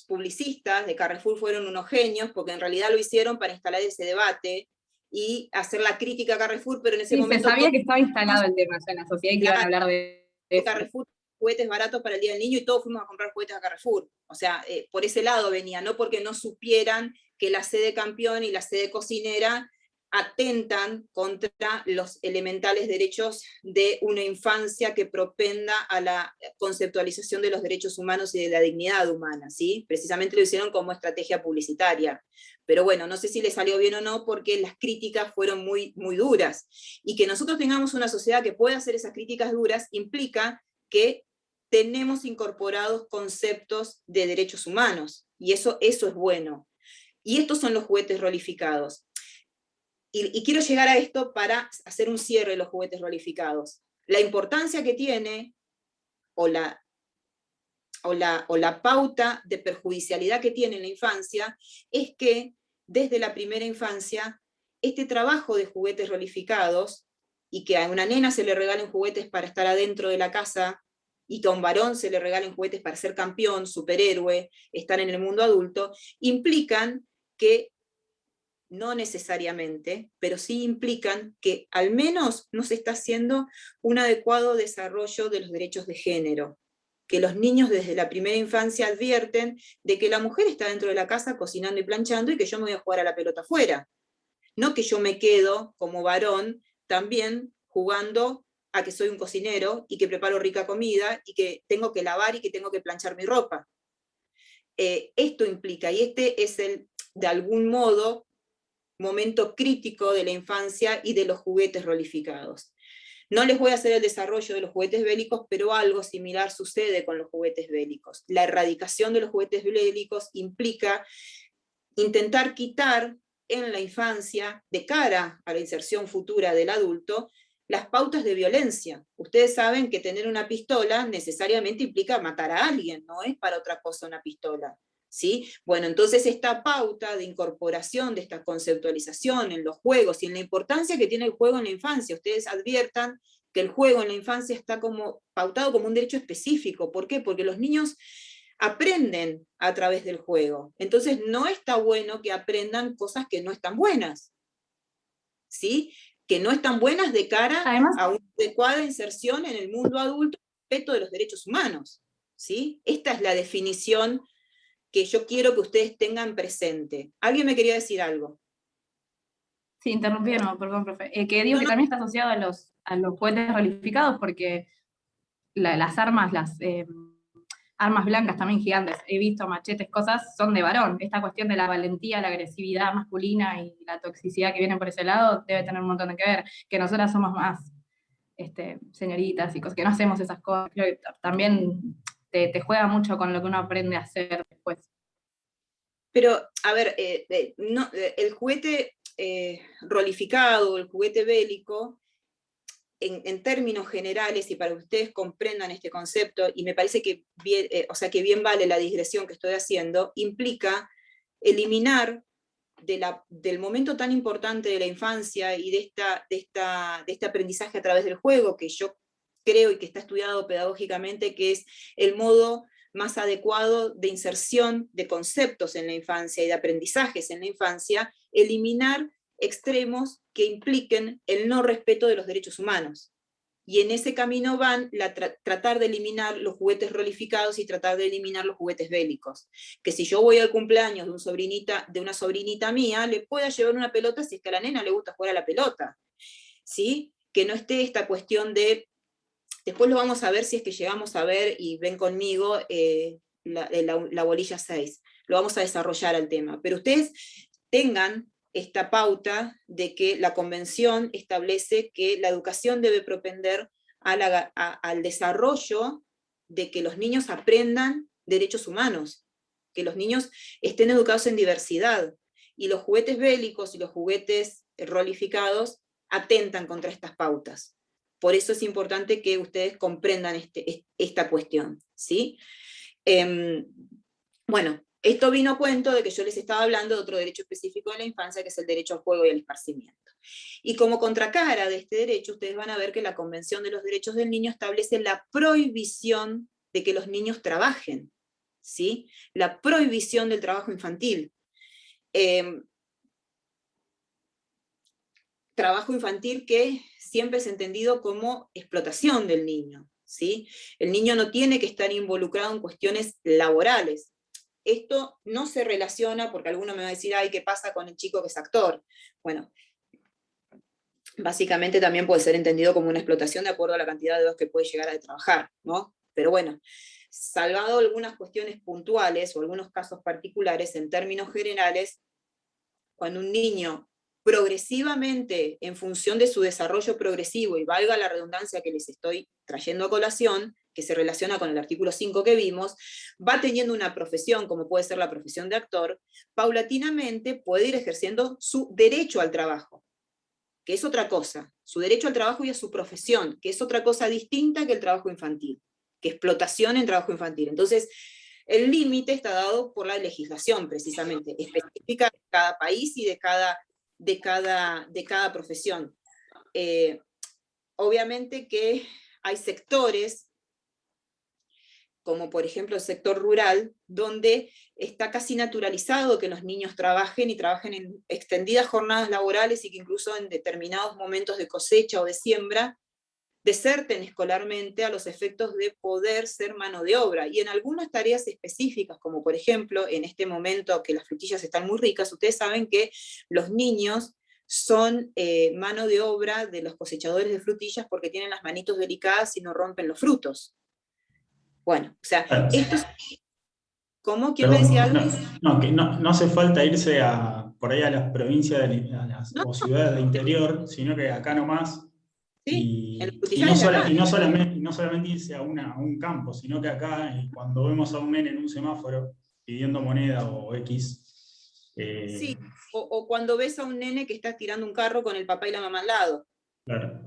publicistas de Carrefour fueron unos genios, porque en realidad lo hicieron para instalar ese debate y hacer la crítica a Carrefour, pero en ese Sí, momento... se sabía que estaba instalado el tema ya en la sociedad y que iban a hablar de eso. Carrefour, juguetes baratos para el Día del Niño, y todos fuimos a comprar juguetes a Carrefour. O sea, por ese lado venía, no porque no supieran que la C de campeón y la C de cocinera atentan contra los elementales derechos de una infancia que propenda a la conceptualización de los derechos humanos y de la dignidad humana, ¿sí? Precisamente lo hicieron como estrategia publicitaria. Pero bueno, no sé si le salió bien o no, porque las críticas fueron muy, muy duras. Y que nosotros tengamos una sociedad que pueda hacer esas críticas duras implica que tenemos incorporados conceptos de derechos humanos, y eso es bueno. Y estos son los juguetes rolificados. Y quiero llegar a esto para hacer un cierre de los juguetes rolificados. La importancia que tiene, o la pauta de perjudicialidad que tiene en la infancia, es que desde la primera infancia, este trabajo de juguetes rolificados, y que a una nena se le regalen juguetes para estar adentro de la casa, y que a un varón se le regalen juguetes para ser campeón, superhéroe, estar en el mundo adulto, implican que, no necesariamente, pero sí implican que al menos no se está haciendo un adecuado desarrollo de los derechos de género, que los niños desde la primera infancia advierten de que la mujer está dentro de la casa cocinando y planchando y que yo me voy a jugar a la pelota afuera. No que yo me quedo como varón también jugando a que soy un cocinero y que preparo rica comida y que tengo que lavar y que tengo que planchar mi ropa. Esto implica, y este es de algún modo, momento crítico de la infancia y de los juguetes rolificados. No les voy a hacer el desarrollo de los juguetes bélicos, pero algo similar sucede con los juguetes bélicos. La erradicación de los juguetes bélicos implica intentar quitar en la infancia, de cara a la inserción futura del adulto, las pautas de violencia. Ustedes saben que tener una pistola necesariamente implica matar a alguien, no es para otra cosa una pistola. ¿Sí? Bueno, entonces esta pauta de incorporación, de esta conceptualización en los juegos y en la importancia que tiene el juego en la infancia, ustedes adviertan que el juego en la infancia está como pautado como un derecho específico. ¿Por qué? Porque los niños aprenden a través del juego. Entonces no está bueno que aprendan cosas que no están buenas. ¿Sí? Que no están buenas de cara Además, a una adecuada inserción en el mundo adulto, respeto de los derechos humanos. ¿Sí? Esta es la definición que yo quiero que ustedes tengan presente. ¿Alguien me quería decir algo? sí, interrumpieron, perdón, profe. Que digo que también está asociado a los juguetes rolificados, porque las armas, armas blancas también gigantes, he visto machetes, cosas, son de varón. Esta cuestión de la valentía, la agresividad masculina y la toxicidad que viene por ese lado debe tener un montón de que ver, que nosotras somos más señoritas y cosas, que no hacemos esas cosas. Creo que también te juega mucho con lo que uno aprende a hacer después. Pero, a ver, el juguete rolificado, el juguete bélico, en términos generales, y para que ustedes comprendan este concepto, y me parece que bien, que bien vale la digresión que estoy haciendo, implica eliminar del momento tan importante de la infancia y de este aprendizaje a través del juego, que yo creo y que está estudiado pedagógicamente, que es el modo más adecuado de inserción de conceptos en la infancia y de aprendizajes en la infancia, eliminar extremos que impliquen el no respeto de los derechos humanos. Y en ese camino van tratar de eliminar los juguetes rolificados y tratar de eliminar los juguetes bélicos. Que si yo voy al cumpleaños de una sobrinita mía, le pueda llevar una pelota si es que a la nena le gusta jugar a la pelota. ¿Sí? Que no esté esta cuestión de... Después lo vamos a ver si es que llegamos a ver, y ven conmigo, la bolilla 6. Lo vamos a desarrollar al tema. Pero ustedes tengan esta pauta de que la Convención establece que la educación debe propender al desarrollo de que los niños aprendan derechos humanos, que los niños estén educados en diversidad, y los juguetes bélicos y los juguetes rolificados atentan contra estas pautas. Por eso es importante que ustedes comprendan esta cuestión, ¿sí? Bueno, esto vino a cuento de que yo les estaba hablando de otro derecho específico de la infancia, que es el derecho al juego y al esparcimiento. Y como contracara de este derecho, ustedes van a ver que la Convención de los Derechos del Niño establece la prohibición de que los niños trabajen, ¿sí? La prohibición del trabajo infantil. Trabajo infantil que siempre es entendido como explotación del niño, ¿sí? El niño no tiene que estar involucrado en cuestiones laborales. Esto no se relaciona, porque alguno me va a decir, ay, ¿qué pasa con el chico que es actor? Bueno, básicamente también puede ser entendido como una explotación de acuerdo a la cantidad de horas que puede llegar a trabajar, ¿no? Pero bueno, salvado algunas cuestiones puntuales o algunos casos particulares, en términos generales, cuando un niño progresivamente, en función de su desarrollo progresivo, y valga la redundancia que les estoy trayendo a colación, que se relaciona con el artículo 5 que vimos, va teniendo una profesión, como puede ser la profesión de actor, paulatinamente puede ir ejerciendo su derecho al trabajo, que es otra cosa, su derecho al trabajo y a su profesión, que es otra cosa distinta que el trabajo infantil, que explotación en trabajo infantil. Entonces, el límite está dado por la legislación, precisamente, específica de cada país y de cada profesión. Obviamente que hay sectores, como por ejemplo el sector rural, donde está casi naturalizado que los niños trabajen, y trabajen en extendidas jornadas laborales, y que incluso en determinados momentos de cosecha o de siembra, deserten escolarmente a los efectos de poder ser mano de obra. Y en algunas tareas específicas, como por ejemplo en este momento que las frutillas están muy ricas, ustedes saben que los niños son mano de obra de los cosechadores de frutillas, porque tienen las manitos delicadas y no rompen los frutos. Bueno, o sea, esto es... ¿Cómo? ¿Quién me decía algo? No hace falta irse a por ahí a las provincias, No, o ciudades de interior, sino que acá nomás. sí, en los Y frutillares de acá. no solamente irse a un campo, sino que acá, cuando vemos a un nene en un semáforo pidiendo moneda o X. Sí, o cuando ves a un nene que está tirando un carro con el papá y la mamá al lado. Claro.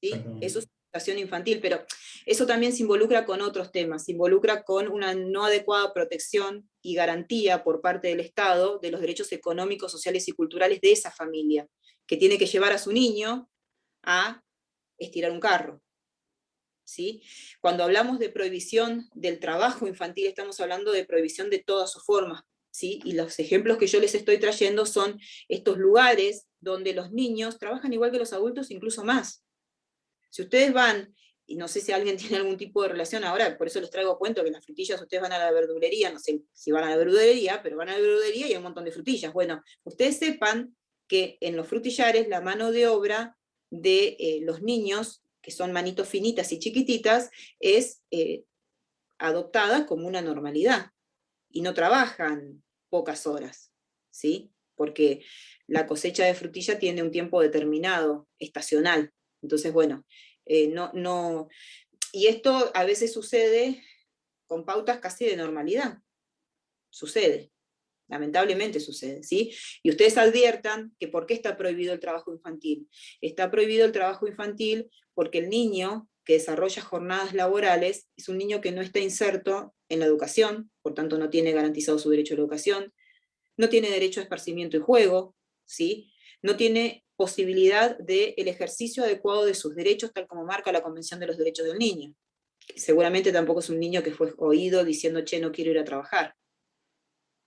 ¿Sí? Exactamente. Eso es educación infantil, pero eso también se involucra con otros temas, se involucra con una no adecuada protección y garantía por parte del Estado de los derechos económicos, sociales y culturales de esa familia, que tiene que llevar a su niño a estirar un carro. ¿Sí? Cuando hablamos de prohibición del trabajo infantil, estamos hablando de prohibición de todas sus formas. ¿Sí? Y los ejemplos que yo les estoy trayendo son estos lugares donde los niños trabajan igual que los adultos, incluso más. Si ustedes van, y no sé si alguien tiene algún tipo de relación ahora, por eso les traigo cuento que las frutillas, ustedes van a la verdulería, no sé si van a la verdulería, pero van a la verdulería y hay un montón de frutillas. Bueno, ustedes sepan que en los frutillares la mano de obra de los niños, que son manitos finitas y chiquititas, es adoptada como una normalidad, y no trabajan pocas horas, ¿sí? Porque la cosecha de frutilla tiene un tiempo determinado, estacional. Entonces, bueno, y esto a veces sucede con pautas casi de normalidad. Sucede, lamentablemente sucede, ¿sí? Y ustedes adviertan que ¿por qué está prohibido el trabajo infantil? Está prohibido el trabajo infantil porque el niño que desarrolla jornadas laborales es un niño que no está inserto en la educación, por tanto no tiene garantizado su derecho a la educación, no tiene derecho a esparcimiento y juego, ¿sí? No tiene posibilidad del ejercicio adecuado de sus derechos, tal como marca la Convención de los Derechos del Niño. Seguramente tampoco es un niño que fue oído diciendo, che, no quiero ir a trabajar.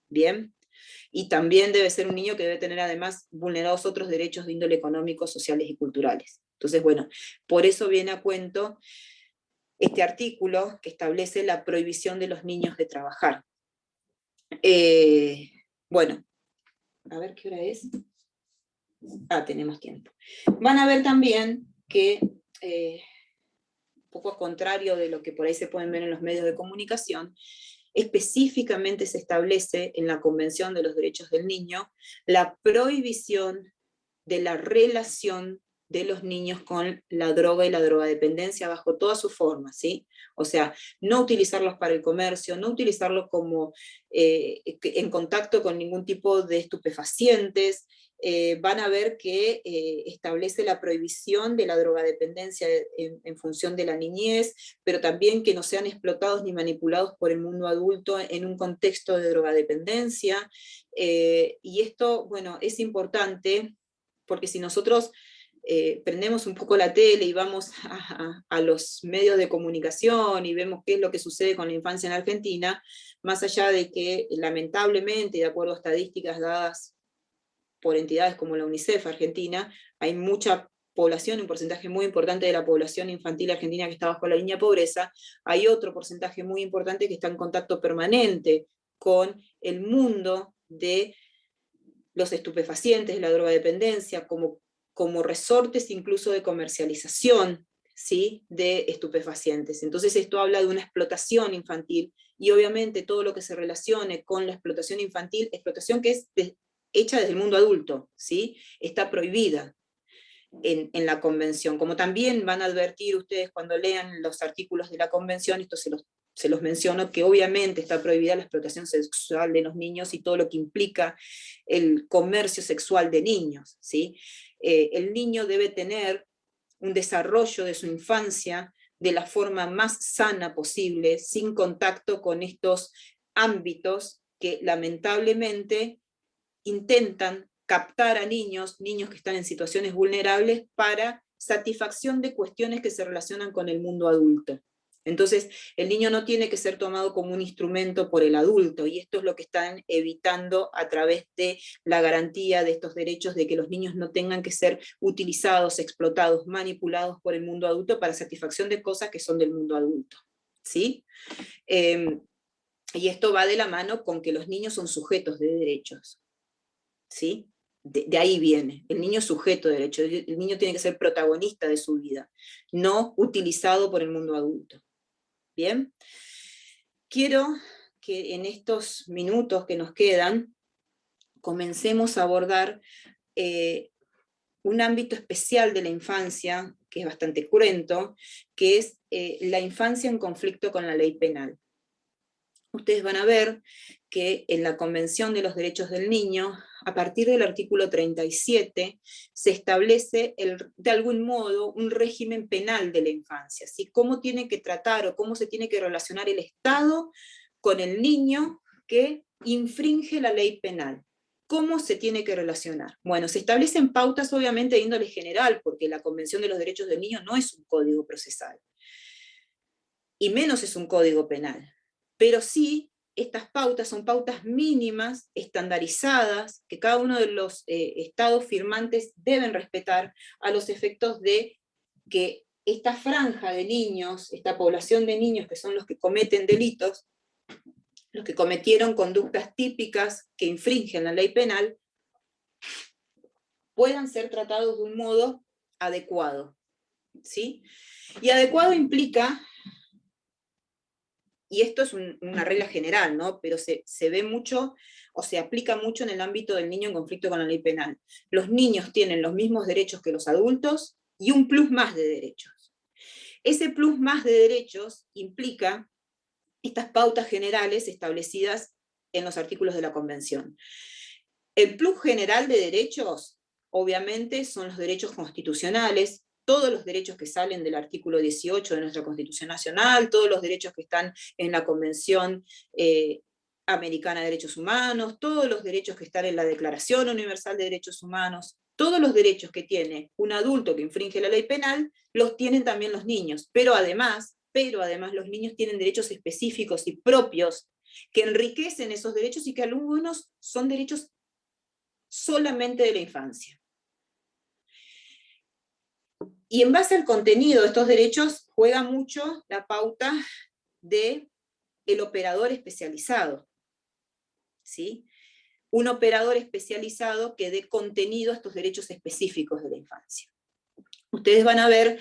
¿Bien? Y también debe ser un niño que debe tener además vulnerados otros derechos de índole económico, sociales y culturales. Entonces, bueno, por eso viene a cuento este artículo que establece la prohibición de los niños de trabajar. Bueno, a ver qué hora es. Tenemos tiempo. Van a ver también que, un poco al contrario de lo que por ahí se pueden ver en los medios de comunicación, específicamente se establece en la Convención de los Derechos del Niño la prohibición de la relación de los niños con la droga y la drogadependencia bajo todas sus formas, ¿sí? O sea, no utilizarlos para el comercio, no utilizarlos como en contacto con ningún tipo de estupefacientes. Van a ver que establece la prohibición de la drogadependencia en función de la niñez, pero también que no sean explotados ni manipulados por el mundo adulto en un contexto de drogadependencia. Y esto, bueno, es importante porque si nosotros prendemos un poco la tele y vamos a los medios de comunicación y vemos qué es lo que sucede con la infancia en Argentina, más allá de que lamentablemente, de acuerdo a estadísticas dadas por entidades como la UNICEF Argentina, hay mucha población, un porcentaje muy importante de la población infantil argentina que está bajo la línea de pobreza, hay otro porcentaje muy importante que está en contacto permanente con el mundo de los estupefacientes, de la drogadependencia, como resortes incluso de comercialización, ¿sí?, de estupefacientes. Entonces esto habla de una explotación infantil, y obviamente todo lo que se relacione con la explotación infantil, explotación que es hecha desde el mundo adulto, ¿sí?, está prohibida en la convención. Como también van a advertir ustedes cuando lean los artículos de la convención, esto se los menciono, que obviamente está prohibida la explotación sexual de los niños y todo lo que implica el comercio sexual de niños, ¿sí? El niño debe tener un desarrollo de su infancia de la forma más sana posible, sin contacto con estos ámbitos que lamentablemente intentan captar a niños que están en situaciones vulnerables para satisfacción de cuestiones que se relacionan con el mundo adulto. Entonces, el niño no tiene que ser tomado como un instrumento por el adulto, y esto es lo que están evitando a través de la garantía de estos derechos, de que los niños no tengan que ser utilizados, explotados, manipulados por el mundo adulto para satisfacción de cosas que son del mundo adulto, ¿sí? Y esto va de la mano con que los niños son sujetos de derechos, ¿sí? De ahí viene, el niño es sujeto de derecho, el niño tiene que ser protagonista de su vida, no utilizado por el mundo adulto. Bien, quiero que en estos minutos que nos quedan comencemos a abordar un ámbito especial de la infancia, que es bastante cruento, que es la infancia en conflicto con la ley penal. Ustedes van a ver que en la Convención de los Derechos del Niño, a partir del artículo 37, se establece de algún modo un régimen penal de la infancia, ¿sí? Cómo tiene que tratar o cómo se tiene que relacionar el Estado con el niño que infringe la ley penal. ¿Cómo se tiene que relacionar? Bueno, se establecen pautas obviamente de índole general, porque la Convención de los Derechos del Niño no es un código procesal, y menos es un código penal. Pero sí, estas pautas son pautas mínimas, estandarizadas, que cada uno de los estados firmantes deben respetar a los efectos de que esta franja de niños, esta población de niños que son los que cometen delitos, los que cometieron conductas típicas que infringen la ley penal, puedan ser tratados de un modo adecuado, ¿sí? Y adecuado implica, y esto es una regla general, ¿no? Pero se ve mucho, o se aplica mucho en el ámbito del niño en conflicto con la ley penal. Los niños tienen los mismos derechos que los adultos y un plus más de derechos. Ese plus más de derechos implica estas pautas generales establecidas en los artículos de la Convención. El plus general de derechos, obviamente, son los derechos constitucionales, todos los derechos que salen del artículo 18 de nuestra Constitución Nacional, todos los derechos que están en la Convención Americana de Derechos Humanos, todos los derechos que están en la Declaración Universal de Derechos Humanos, todos los derechos que tiene un adulto que infringe la ley penal, los tienen también los niños, pero además los niños tienen derechos específicos y propios que enriquecen esos derechos y que algunos son derechos solamente de la infancia. Y en base al contenido de estos derechos juega mucho la pauta del operador especializado, ¿sí? Un operador especializado que dé contenido a estos derechos específicos de la infancia. Ustedes van a ver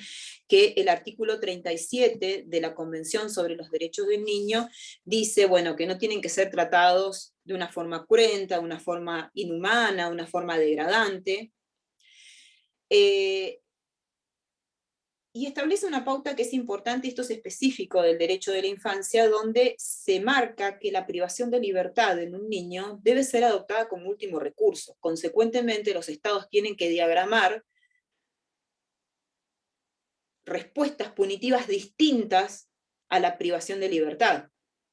que el artículo 37 de la Convención sobre los Derechos del Niño dice, bueno, que no tienen que ser tratados de una forma cruenta, de una forma inhumana, de una forma degradante. Y establece una pauta que es importante, y esto es específico del derecho de la infancia, donde se marca que la privación de libertad en un niño debe ser adoptada como último recurso. Consecuentemente, los estados tienen que diagramar respuestas punitivas distintas a la privación de libertad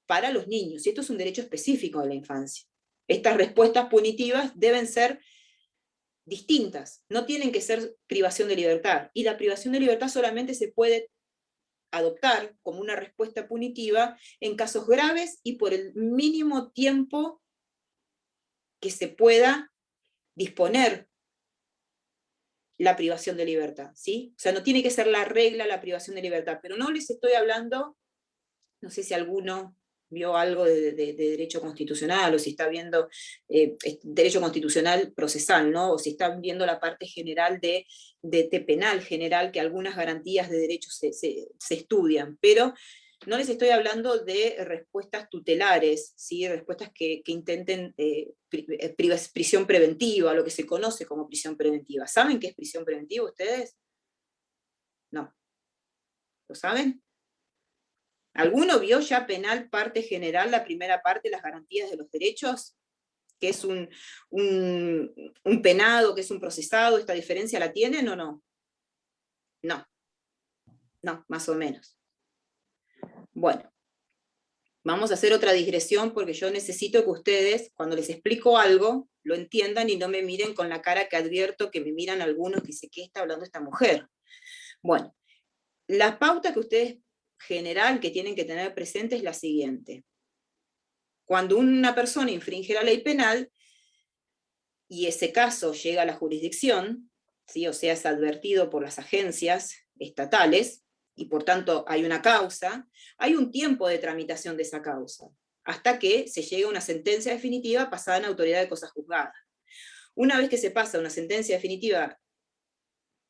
para los niños, y esto es un derecho específico de la infancia. Estas respuestas punitivas deben ser distintas, no tienen que ser privación de libertad, y la privación de libertad solamente se puede adoptar como una respuesta punitiva en casos graves y por el mínimo tiempo que se pueda disponer la privación de libertad, ¿sí? O sea, no tiene que ser la regla la privación de libertad, pero no les estoy hablando, no sé si alguno vio algo de derecho constitucional, o si está viendo derecho constitucional procesal, ¿no? O si están viendo la parte general de penal general, que algunas garantías de derechos se estudian, pero no les estoy hablando de respuestas tutelares, ¿sí? Respuestas que intenten prisión preventiva, lo que se conoce como prisión preventiva. ¿Saben qué es prisión preventiva ustedes? No. ¿Lo saben? ¿Alguno vio ya penal parte general, la primera parte, las garantías de los derechos? ¿Que es un penado, que es un procesado? ¿Esta diferencia la tienen o no? No. No, más o menos. Bueno, vamos a hacer otra digresión porque yo necesito que ustedes, cuando les explico algo, lo entiendan y no me miren con la cara que advierto que me miran algunos que dicen, ¿qué está hablando esta mujer? Bueno, la pauta que ustedes general que tienen que tener presente es la siguiente. Cuando una persona infringe la ley penal y ese caso llega a la jurisdicción, ¿sí? O sea, es advertido por las agencias estatales, y por tanto hay una causa, hay un tiempo de tramitación de esa causa, hasta que se llegue a una sentencia definitiva pasada en autoridad de cosas juzgadas. Una vez que se pasa una sentencia definitiva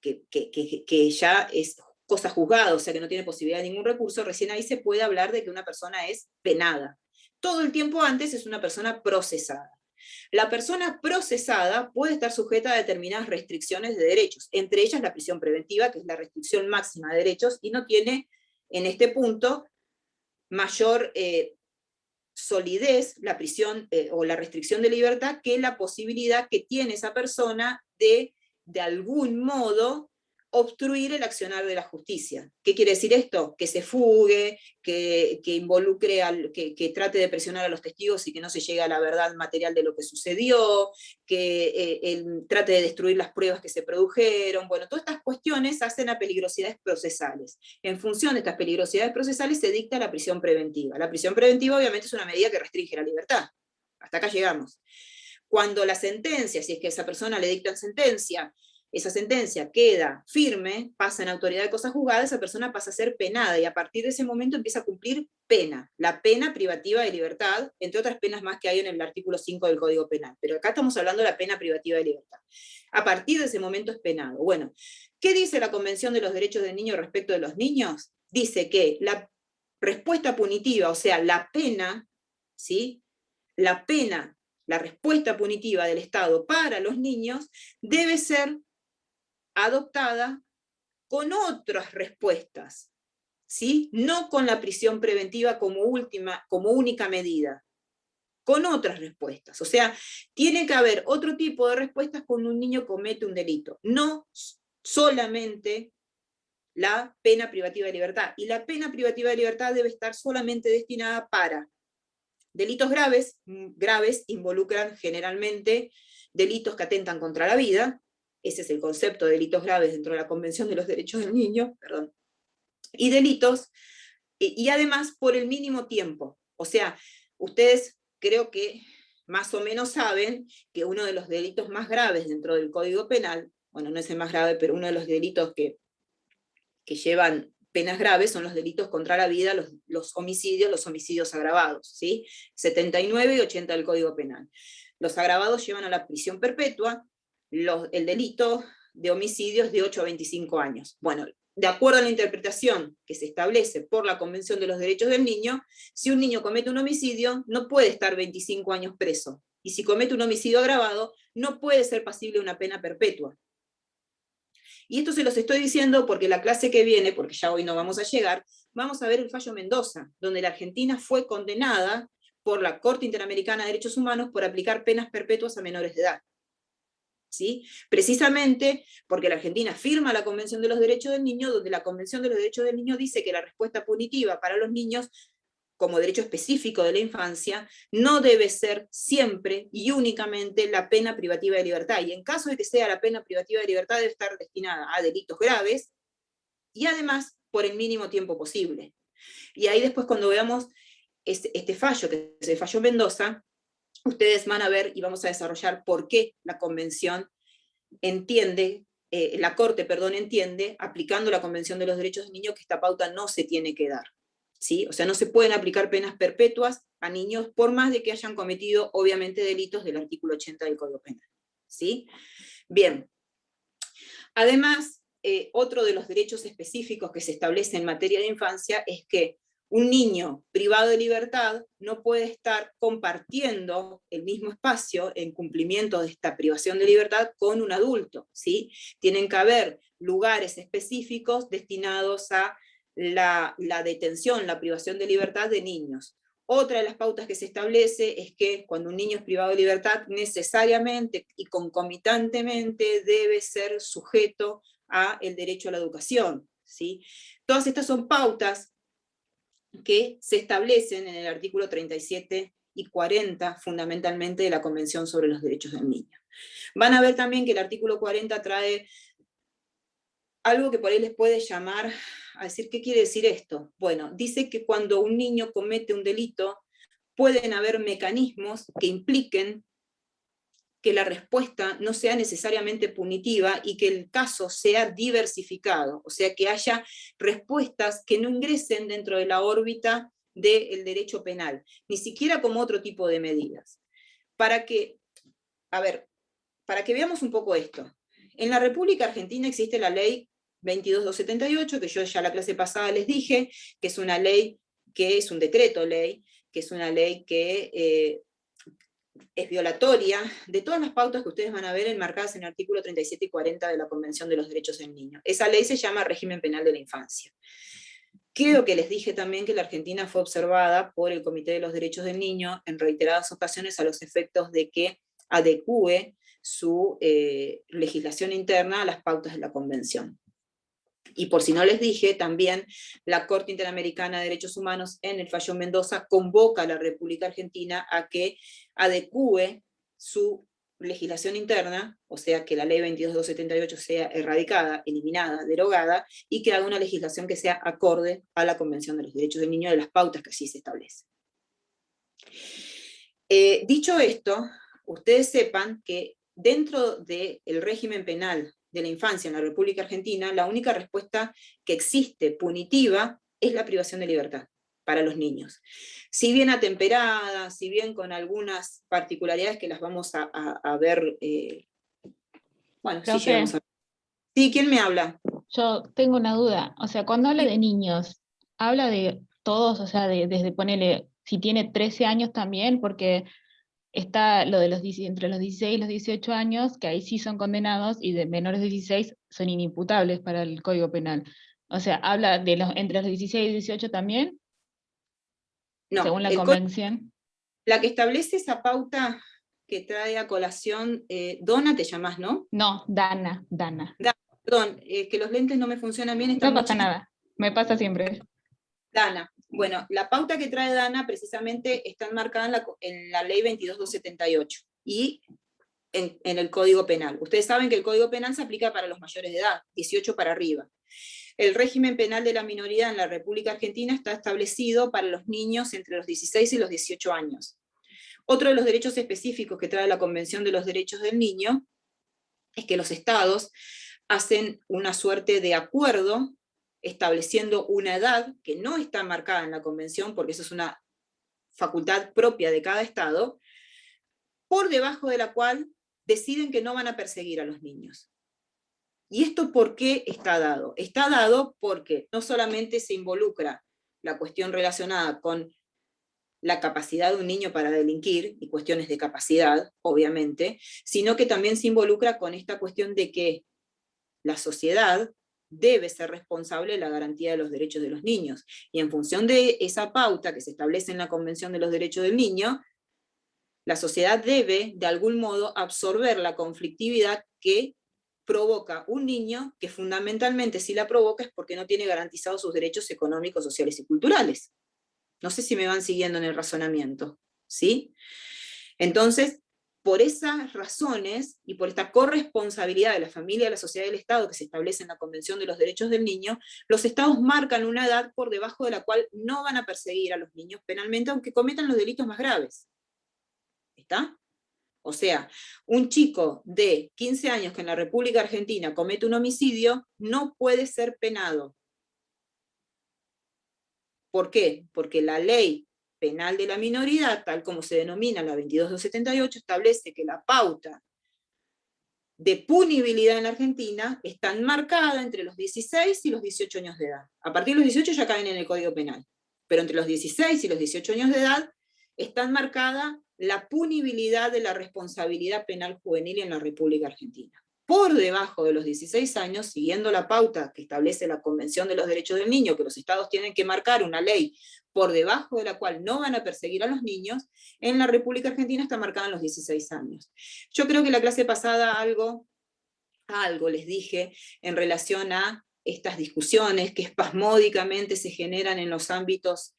que ya es cosa juzgada, o sea que no tiene posibilidad de ningún recurso, recién ahí se puede hablar de que una persona es penada. Todo el tiempo antes es una persona procesada. La persona procesada puede estar sujeta a determinadas restricciones de derechos, entre ellas la prisión preventiva, que es la restricción máxima de derechos, y no tiene en este punto mayor solidez la prisión o la restricción de libertad que la posibilidad que tiene esa persona de algún modo, obstruir el accionar de la justicia. ¿Qué quiere decir esto? Que se fugue, que involucre, que trate de presionar a los testigos y que no se llegue a la verdad material de lo que sucedió, que trate de destruir las pruebas que se produjeron. Bueno, todas estas cuestiones hacen a peligrosidades procesales. En función de estas peligrosidades procesales se dicta la prisión preventiva. La prisión preventiva obviamente es una medida que restringe la libertad. Hasta acá llegamos. Cuando la sentencia, si es que a esa persona le dictan sentencia, esa sentencia queda firme, pasa en autoridad de cosas juzgadas, esa persona pasa a ser penada y a partir de ese momento empieza a cumplir pena, la pena privativa de libertad, entre otras penas más que hay en el artículo 5 del Código Penal, pero acá estamos hablando de la pena privativa de libertad. A partir de ese momento es penado. Bueno, ¿qué dice la Convención de los Derechos del Niño respecto de los niños? Dice que la respuesta punitiva, o sea, la pena, ¿sí? La pena, la respuesta punitiva del Estado para los niños debe ser adoptada con otras respuestas, ¿sí? No con la prisión preventiva como única medida, con otras respuestas. O sea, tiene que haber otro tipo de respuestas cuando un niño comete un delito, no solamente la pena privativa de libertad. Y la pena privativa de libertad debe estar solamente destinada para delitos graves involucran generalmente delitos que atentan contra la vida. Ese es el concepto de delitos graves dentro de la Convención de los Derechos del Niño, perdón. Y delitos, y además por el mínimo tiempo. O sea, ustedes creo que más o menos saben que uno de los delitos más graves dentro del Código Penal, bueno, no es el más grave, pero uno de los delitos que llevan penas graves son los delitos contra la vida, los homicidios agravados, ¿sí? 79 y 80 del Código Penal. Los agravados llevan a la prisión perpetua, el delito de homicidios de 8 a 25 años. Bueno, de acuerdo a la interpretación que se establece por la Convención de los Derechos del Niño, si un niño comete un homicidio, no puede estar 25 años preso. Y si comete un homicidio agravado, no puede ser pasible de una pena perpetua. Y esto se los estoy diciendo porque la clase que viene, porque ya hoy no vamos a llegar, vamos a ver el fallo Mendoza, donde la Argentina fue condenada por la Corte Interamericana de Derechos Humanos por aplicar penas perpetuas a menores de edad. ¿Sí? Precisamente porque la Argentina firma la Convención de los Derechos del Niño, donde la Convención de los Derechos del Niño dice que la respuesta punitiva para los niños, como derecho específico de la infancia, no debe ser siempre y únicamente la pena privativa de libertad, y en caso de que sea la pena privativa de libertad debe estar destinada a delitos graves, y además por el mínimo tiempo posible. Y ahí después cuando veamos este fallo, que es el fallo Mendoza, ustedes van a ver y vamos a desarrollar por qué la Convención entiende, la Corte, perdón, entiende, aplicando la Convención de los Derechos del Niño, que esta pauta no se tiene que dar. ¿Sí? O sea, no se pueden aplicar penas perpetuas a niños por más de que hayan cometido, obviamente, delitos del artículo 80 del Código Penal. ¿Sí? Bien. Además, otro de los derechos específicos que se establece en materia de infancia es que un niño privado de libertad no puede estar compartiendo el mismo espacio en cumplimiento de esta privación de libertad con un adulto, ¿sí? Tienen que haber lugares específicos destinados a la detención, la privación de libertad de niños. Otra de las pautas que se establece es que cuando un niño es privado de libertad, necesariamente y concomitantemente debe ser sujeto a el derecho a la educación, ¿sí? Todas estas son pautas que se establecen en el artículo 37 y 40, fundamentalmente, de la Convención sobre los Derechos del Niño. Van a ver también que el artículo 40 trae algo que por ahí les puede llamar a decir, ¿qué quiere decir esto? Bueno, dice que cuando un niño comete un delito, pueden haber mecanismos que impliquen que la respuesta no sea necesariamente punitiva y que el caso sea diversificado, o sea, que haya respuestas que no ingresen dentro de la órbita del derecho penal, ni siquiera como otro tipo de medidas. Para que veamos un poco esto. En la República Argentina existe la ley 22.278, que yo ya la clase pasada les dije, que es una ley que es un decreto ley, que es una ley que es violatoria de todas las pautas que ustedes van a ver enmarcadas en el artículo 37 y 40 de la Convención de los Derechos del Niño. Esa ley se llama Régimen Penal de la Infancia. Creo que les dije también que la Argentina fue observada por el Comité de los Derechos del Niño en reiteradas ocasiones a los efectos de que adecúe su legislación interna a las pautas de la Convención. Y por si no les dije, también la Corte Interamericana de Derechos Humanos en el fallo Mendoza convoca a la República Argentina a que adecúe su legislación interna, o sea, que la ley 22.278 sea erradicada, eliminada, derogada, y que haga una legislación que sea acorde a la Convención de los Derechos del Niño, de las pautas que allí se establecen. Dicho esto, ustedes sepan que dentro del régimen penal de la infancia en la República Argentina, la única respuesta que existe punitiva es la privación de libertad para los niños. Si bien atemperada, si bien con algunas particularidades que las vamos a ver, bueno, sí llegamos a ver. Sí, ¿quién me habla? Yo tengo una duda, o sea, cuando habla de niños, habla de todos, o sea, desde ponele, si tiene 13 años también, porque está lo de entre los 16 y los 18 años, que ahí sí son condenados, y de menores de 16 son inimputables para el Código Penal. O sea, habla de entre los 16 y 18 también, No, según la Convención. La que establece esa pauta que trae a colación, Donna te llamás, ¿no? No, Dana. Perdón, que los lentes no me funcionan bien. No pasa nada, me pasa siempre. Dana. Bueno, la pauta que trae Dana precisamente está enmarcada en la ley 22.278 y en el Código Penal. Ustedes saben que el Código Penal se aplica para los mayores de edad, 18 para arriba. El régimen penal de la minoría en la República Argentina está establecido para los niños entre los 16 y los 18 años. Otro de los derechos específicos que trae la Convención de los Derechos del Niño es que los estados hacen una suerte de acuerdo estableciendo una edad que no está marcada en la Convención, porque eso es una facultad propia de cada estado, por debajo de la cual deciden que no van a perseguir a los niños. ¿Y esto por qué está dado? Está dado porque no solamente se involucra la cuestión relacionada con la capacidad de un niño para delinquir, y cuestiones de capacidad, obviamente, sino que también se involucra con esta cuestión de que la sociedad debe ser responsable de la garantía de los derechos de los niños. Y en función de esa pauta que se establece en la Convención de los Derechos del Niño, la sociedad debe, de algún modo, absorber la conflictividad que provoca un niño, que fundamentalmente si la provoca es porque no tiene garantizados sus derechos económicos, sociales y culturales. No sé si me van siguiendo en el razonamiento, ¿sí? Entonces, por esas razones y por esta corresponsabilidad de la familia, de la sociedad y del Estado que se establece en la Convención de los Derechos del Niño, los estados marcan una edad por debajo de la cual no van a perseguir a los niños penalmente, aunque cometan los delitos más graves. ¿Está? O sea, un chico de 15 años que en la República Argentina comete un homicidio no puede ser penado. ¿Por qué? Porque la ley penal de la minoridad, tal como se denomina la 22.278, establece que la pauta de punibilidad en la Argentina está enmarcada entre los 16 y los 18 años de edad. A partir de los 18 ya caen en el Código Penal, pero entre los 16 y los 18 años de edad está enmarcada la punibilidad de la responsabilidad penal juvenil en la República Argentina. Por debajo de los 16 años, siguiendo la pauta que establece la Convención de los Derechos del Niño, que los estados tienen que marcar una ley por debajo de la cual no van a perseguir a los niños, en la República Argentina está marcada en los 16 años. Yo creo que la clase pasada algo les dije en relación a estas discusiones que espasmódicamente se generan en los ámbitos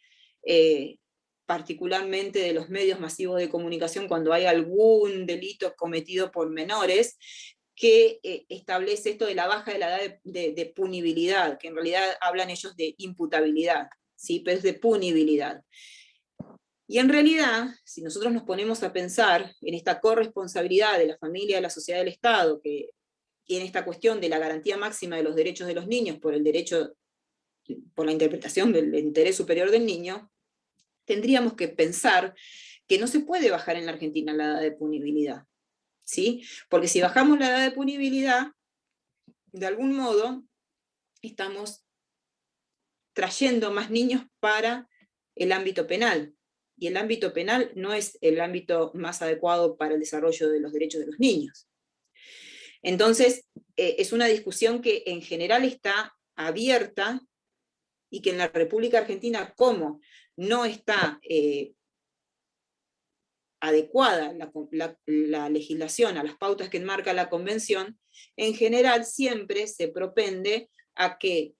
particularmente de los medios masivos de comunicación cuando hay algún delito cometido por menores, que establece esto de la baja de la edad de punibilidad, que en realidad hablan ellos de imputabilidad, ¿sí? Pero es de punibilidad. Y en realidad, si nosotros nos ponemos a pensar en esta corresponsabilidad de la familia, de la sociedad, del Estado, y en esta cuestión de la garantía máxima de los derechos de los niños por el derecho, por la interpretación del interés superior del niño, tendríamos que pensar que no se puede bajar en la Argentina la edad de punibilidad, ¿sí? Porque si bajamos la edad de punibilidad, de algún modo estamos trayendo más niños para el ámbito penal, y el ámbito penal no es el ámbito más adecuado para el desarrollo de los derechos de los niños. Entonces, es una discusión que en general está abierta y que en la República Argentina, como no está adecuada la legislación a las pautas que enmarca la Convención, en general siempre se propende a que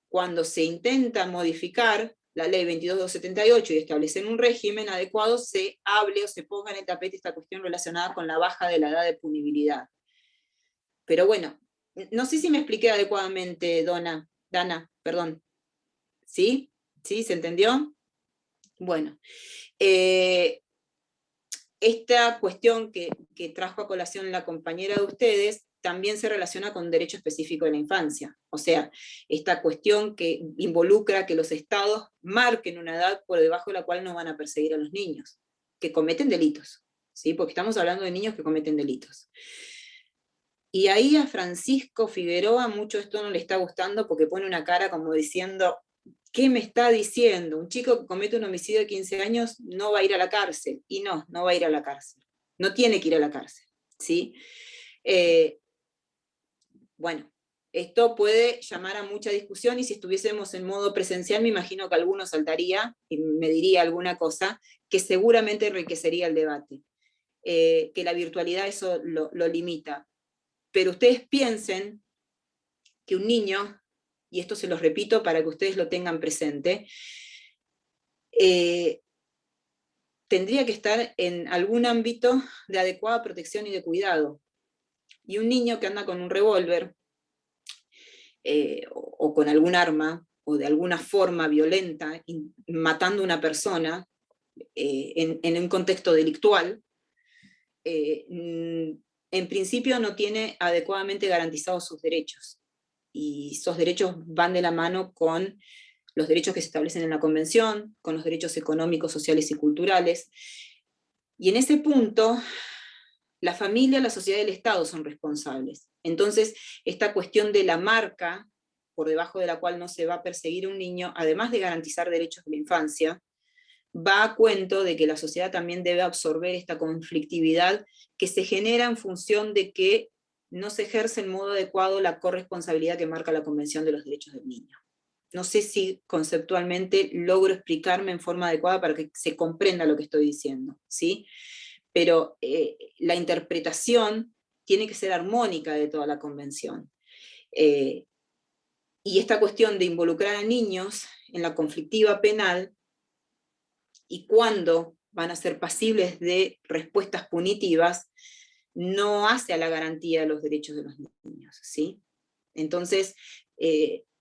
cuando se intenta modificar la ley 22.278 y establecer un régimen adecuado, se hable o se ponga en el tapete esta cuestión relacionada con la baja de la edad de punibilidad. Pero bueno, no sé si me expliqué adecuadamente, Dana, perdón. ¿Sí? ¿Sí? ¿Se entendió? Bueno. Esta cuestión que trajo a colación la compañera de ustedes también se relaciona con derecho específico de la infancia. O sea, esta cuestión que involucra que los estados marquen una edad por debajo de la cual no van a perseguir a los niños, que cometen delitos, ¿sí? Porque estamos hablando de niños que cometen delitos. Y ahí a Francisco Figueroa mucho esto no le está gustando porque pone una cara como diciendo, ¿qué me está diciendo? Un chico que comete un homicidio de 15 años no va a ir a la cárcel. Y no va a ir a la cárcel. No tiene que ir a la cárcel, ¿sí? Bueno, esto puede llamar a mucha discusión y si estuviésemos en modo presencial me imagino que alguno saltaría y me diría alguna cosa que seguramente enriquecería el debate. Que la virtualidad eso lo limita. Pero ustedes piensen que un niño, y esto se los repito para que ustedes lo tengan presente, tendría que estar en algún ámbito de adecuada protección y de cuidado. Y un niño que anda con un revólver, o con algún arma, o de alguna forma violenta, matando a una persona en un contexto delictual, en principio no tiene adecuadamente garantizados sus derechos. Y esos derechos van de la mano con los derechos que se establecen en la Convención, con los derechos económicos, sociales y culturales. Y en ese punto, la familia, la sociedad y el Estado son responsables. Entonces, esta cuestión de la marca, por debajo de la cual no se va a perseguir a un niño, además de garantizar derechos de la infancia, va a cuento de que la sociedad también debe absorber esta conflictividad que se genera en función de que no se ejerce en modo adecuado la corresponsabilidad que marca la Convención de los Derechos del Niño. No sé si conceptualmente logro explicarme en forma adecuada para que se comprenda lo que estoy diciendo, ¿sí? Pero la interpretación tiene que ser armónica de toda la Convención. Y esta cuestión de involucrar a niños en la conflictiva penal y cuándo van a ser pasibles de respuestas punitivas, no hace a la garantía de los derechos de los niños, ¿sí? Entonces,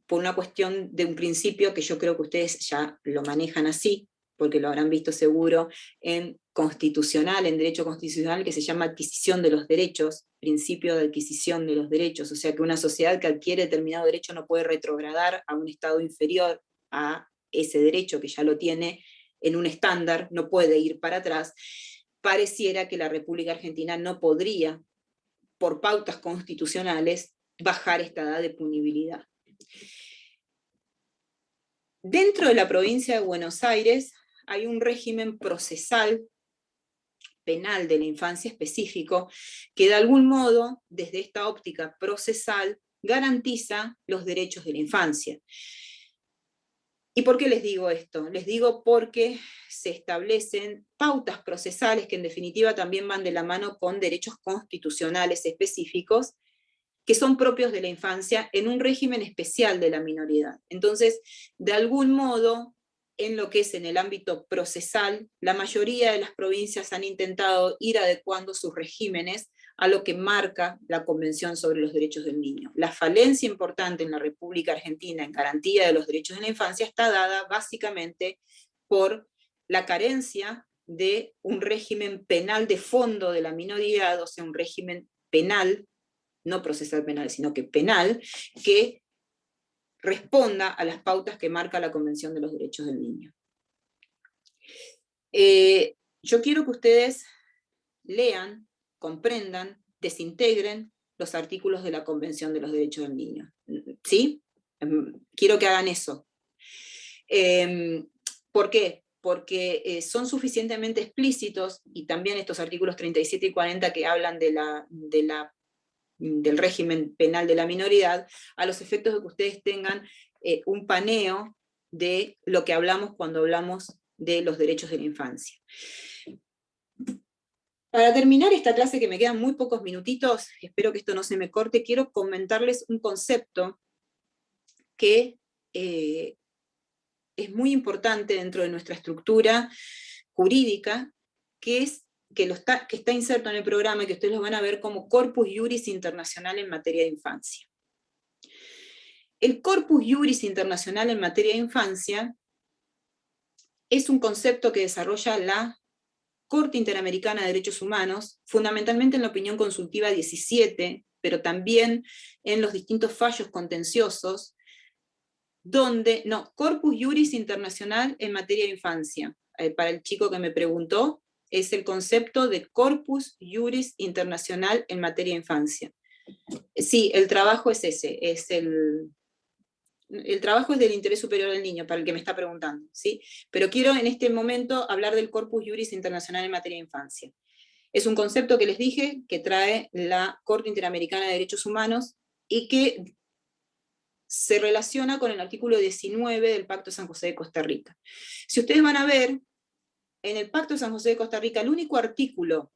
por una cuestión de un principio que yo creo que ustedes ya lo manejan así, porque lo habrán visto seguro en constitucional, en derecho constitucional, que se llama adquisición de los derechos, principio de adquisición de los derechos, o sea que una sociedad que adquiere determinado derecho no puede retrogradar a un estado inferior a ese derecho que ya lo tiene en un estándar, no puede ir para atrás. Pareciera que la República Argentina no podría, por pautas constitucionales, bajar esta edad de punibilidad. Dentro de la provincia de Buenos Aires hay un régimen procesal penal de la infancia específico que de algún modo, desde esta óptica procesal, garantiza los derechos de la infancia. ¿Y por qué les digo esto? Les digo porque se establecen pautas procesales que en definitiva también van de la mano con derechos constitucionales específicos que son propios de la infancia en un régimen especial de la minoridad. Entonces, de algún modo, en lo que es en el ámbito procesal, la mayoría de las provincias han intentado ir adecuando sus regímenes a lo que marca la Convención sobre los Derechos del Niño. La falencia importante en la República Argentina en garantía de los derechos de la infancia está dada básicamente por la carencia de un régimen penal de fondo de la minoridad, o sea, un régimen penal, no procesal penal, sino que penal, que responda a las pautas que marca la Convención de los Derechos del Niño. Yo quiero que ustedes lean, comprendan, desintegren los artículos de la Convención de los Derechos del Niño. ¿Sí? Quiero que hagan eso. ¿Por qué? porque son suficientemente explícitos, y también estos artículos 37 y 40 que hablan del régimen penal de la minoridad, a los efectos de que ustedes tengan un paneo de lo que hablamos cuando hablamos de los derechos de la infancia. Para terminar esta clase, que me quedan muy pocos minutitos, espero que esto no se me corte, quiero comentarles un concepto que es muy importante dentro de nuestra estructura jurídica, que está inserto en el programa y que ustedes lo van a ver como Corpus Juris Internacional en materia de infancia. El Corpus Juris Internacional en materia de infancia es un concepto que desarrolla la Corte Interamericana de Derechos Humanos, fundamentalmente en la opinión consultiva 17, pero también en los distintos fallos contenciosos, Corpus Juris Internacional en materia de infancia. Para el chico que me preguntó, es el concepto de Corpus Juris Internacional en materia de infancia. Sí, el trabajo es ese, el trabajo es del interés superior del niño, para el que me está preguntando, ¿sí? Pero quiero en este momento hablar del Corpus Juris Internacional en materia de infancia. Es un concepto que les dije que trae la Corte Interamericana de Derechos Humanos y que se relaciona con el artículo 19 del Pacto de San José de Costa Rica. Si ustedes van a ver, en el Pacto de San José de Costa Rica, el único artículo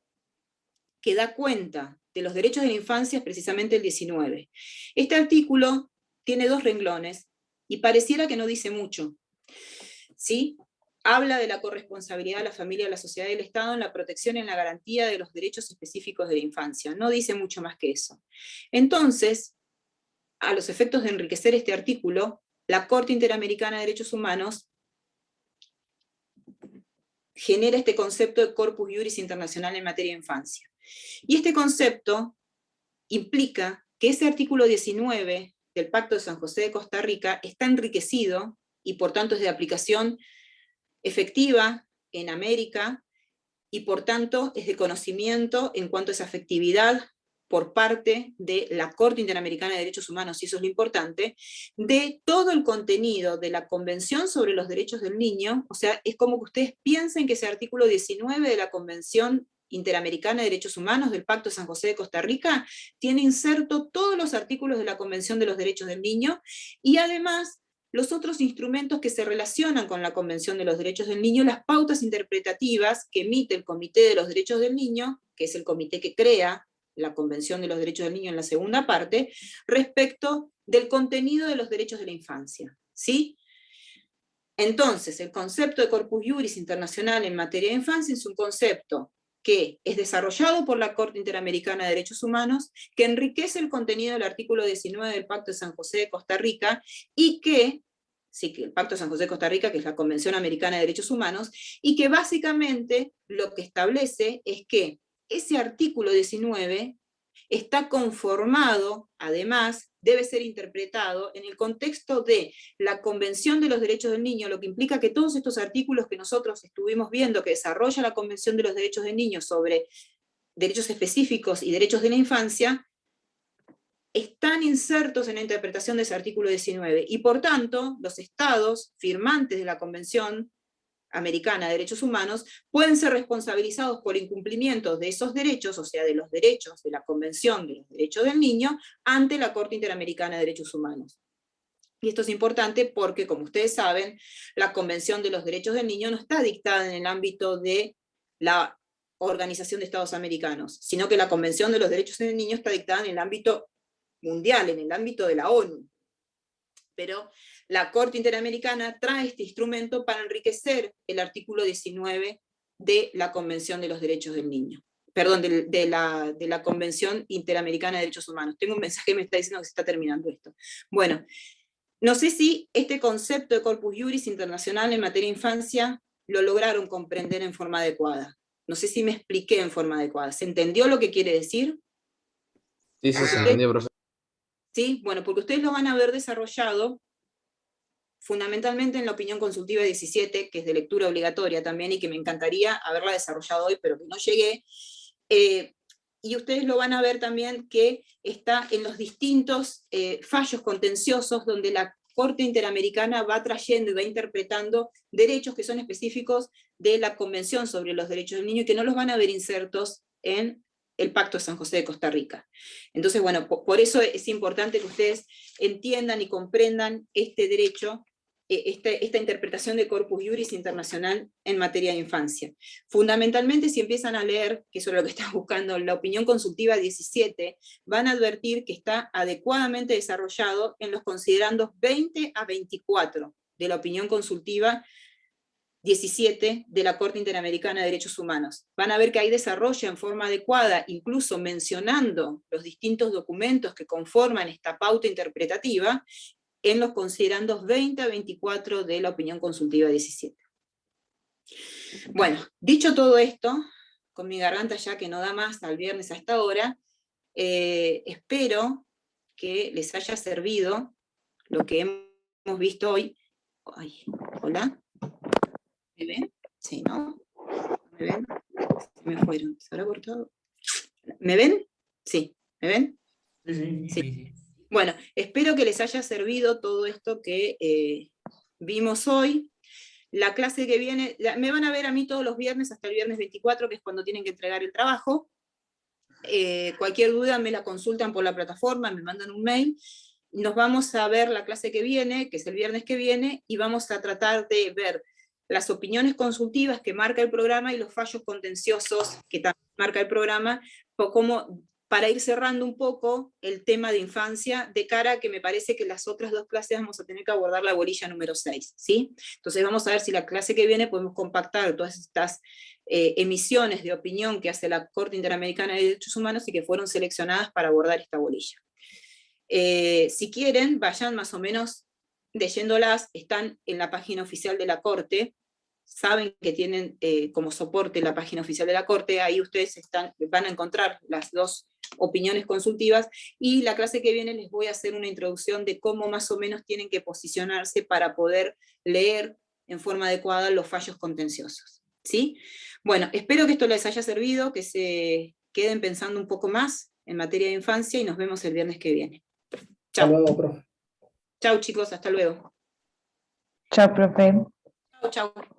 que da cuenta de los derechos de la infancia es precisamente el 19. Este artículo tiene 2 renglones, y pareciera que no dice mucho, ¿sí? Habla de la corresponsabilidad de la familia, de la sociedad y del Estado en la protección y en la garantía de los derechos específicos de la infancia. No dice mucho más que eso. Entonces, a los efectos de enriquecer este artículo, la Corte Interamericana de Derechos Humanos genera este concepto de Corpus Juris Internacional en materia de infancia. Y este concepto implica que ese artículo 19 del Pacto de San José de Costa Rica está enriquecido, y por tanto es de aplicación efectiva en América, y por tanto es de conocimiento en cuanto a esa efectividad por parte de la Corte Interamericana de Derechos Humanos, y eso es lo importante, de todo el contenido de la Convención sobre los Derechos del Niño. O sea, es como que ustedes piensen que ese artículo 19 de la Convención Interamericana de Derechos Humanos del Pacto de San José de Costa Rica tiene inserto todos los artículos de la Convención de los Derechos del Niño, y además los otros instrumentos que se relacionan con la Convención de los Derechos del Niño, las pautas interpretativas que emite el Comité de los Derechos del Niño, que es el comité que crea la Convención de los Derechos del Niño en la segunda parte, respecto del contenido de los derechos de la infancia, ¿sí? Entonces, el concepto de Corpus Juris Internacional en materia de infancia es un concepto que es desarrollado por la Corte Interamericana de Derechos Humanos, que enriquece el contenido del artículo 19 del Pacto de San José de Costa Rica, y que el Pacto de San José de Costa Rica, que es la Convención Americana de Derechos Humanos, y que básicamente lo que establece es que ese artículo 19 está conformado, además, debe ser interpretado en el contexto de la Convención de los Derechos del Niño, lo que implica que todos estos artículos que nosotros estuvimos viendo, que desarrolla la Convención de los Derechos del Niño sobre derechos específicos y derechos de la infancia, están insertos en la interpretación de ese artículo 19, y por tanto, los estados firmantes de la Convención Americana de Derechos Humanos pueden ser responsabilizados por incumplimiento de esos derechos, o sea, de los derechos de la Convención de los Derechos del Niño, ante la Corte Interamericana de Derechos Humanos. Y esto es importante porque, como ustedes saben, la Convención de los Derechos del Niño no está dictada en el ámbito de la Organización de Estados Americanos, sino que la Convención de los Derechos del Niño está dictada en el ámbito mundial, en el ámbito de la ONU. Pero la Corte Interamericana trae este instrumento para enriquecer el artículo 19 de la Convención de los Derechos del Niño. Perdón, de la Convención Interamericana de Derechos Humanos. Tengo un mensaje que me está diciendo que se está terminando esto. Bueno, no sé si este concepto de Corpus Juris Internacional en materia de infancia lo lograron comprender en forma adecuada. No sé si me expliqué en forma adecuada. ¿Se entendió lo que quiere decir? Sí, se entendió, profe. ¿Sí? Bueno, porque ustedes lo van a ver desarrollado fundamentalmente en la opinión consultiva 17, que es de lectura obligatoria también, y que me encantaría haberla desarrollado hoy, pero que no llegué. Y ustedes lo van a ver también que está en los distintos fallos contenciosos donde Corte Interamericana va trayendo y va interpretando derechos que son específicos de la Convención sobre los Derechos del Niño y que no los van a ver insertos en el Pacto de San José de Costa Rica. Entonces, bueno, por eso es importante que ustedes entiendan y comprendan este derecho, esta interpretación de Corpus Juris Internacional en materia de infancia. Fundamentalmente, si empiezan a leer, que eso es lo que están buscando, la opinión consultiva 17, van a advertir que está adecuadamente desarrollado en los considerandos 20 a 24 de la opinión consultiva 17 de la Corte Interamericana de Derechos Humanos. Van a ver que ahí desarrolla en forma adecuada, incluso mencionando los distintos documentos que conforman esta pauta interpretativa, en los considerandos 20 a 24 de la opinión consultiva 17. Bueno, dicho todo esto, con mi garganta ya que no da más al viernes a esta hora, espero que les haya servido lo que hemos visto hoy. Ay, hola. ¿Me ven? Sí, ¿no? ¿Me ven? Se me fueron. ¿Se habrá cortado? ¿Me ven? Sí. ¿Me ven? Sí. Sí. Bueno, espero que les haya servido todo esto que vimos hoy. La clase que viene, me van a ver a mí todos los viernes hasta el viernes 24, que es cuando tienen que entregar el trabajo. Cualquier duda me la consultan por la plataforma, me mandan un mail. Nos vamos a ver la clase que viene, que es el viernes que viene, y vamos a tratar de ver las opiniones consultivas que marca el programa y los fallos contenciosos que también marca el programa, como para ir cerrando un poco el tema de infancia, de cara a que me parece que las otras dos clases vamos a tener que abordar la bolilla número 6, ¿sí? Entonces vamos a ver si la clase que viene podemos compactar todas estas emisiones de opinión que hace la Corte Interamericana de Derechos Humanos y que fueron seleccionadas para abordar esta bolilla. Si quieren, vayan más o menos leyéndolas, están en la página oficial de la Corte, saben que tienen como soporte la página oficial de la Corte, ahí ustedes van a encontrar las dos opiniones consultivas, y la clase que viene les voy a hacer una introducción de cómo más o menos tienen que posicionarse para poder leer en forma adecuada los fallos contenciosos, ¿sí? Bueno, espero que esto les haya servido, que se queden pensando un poco más en materia de infancia, y nos vemos el viernes que viene. Hasta Chao. luego, profe. Chao chicos, hasta luego. Chao, profe. Chao, chao.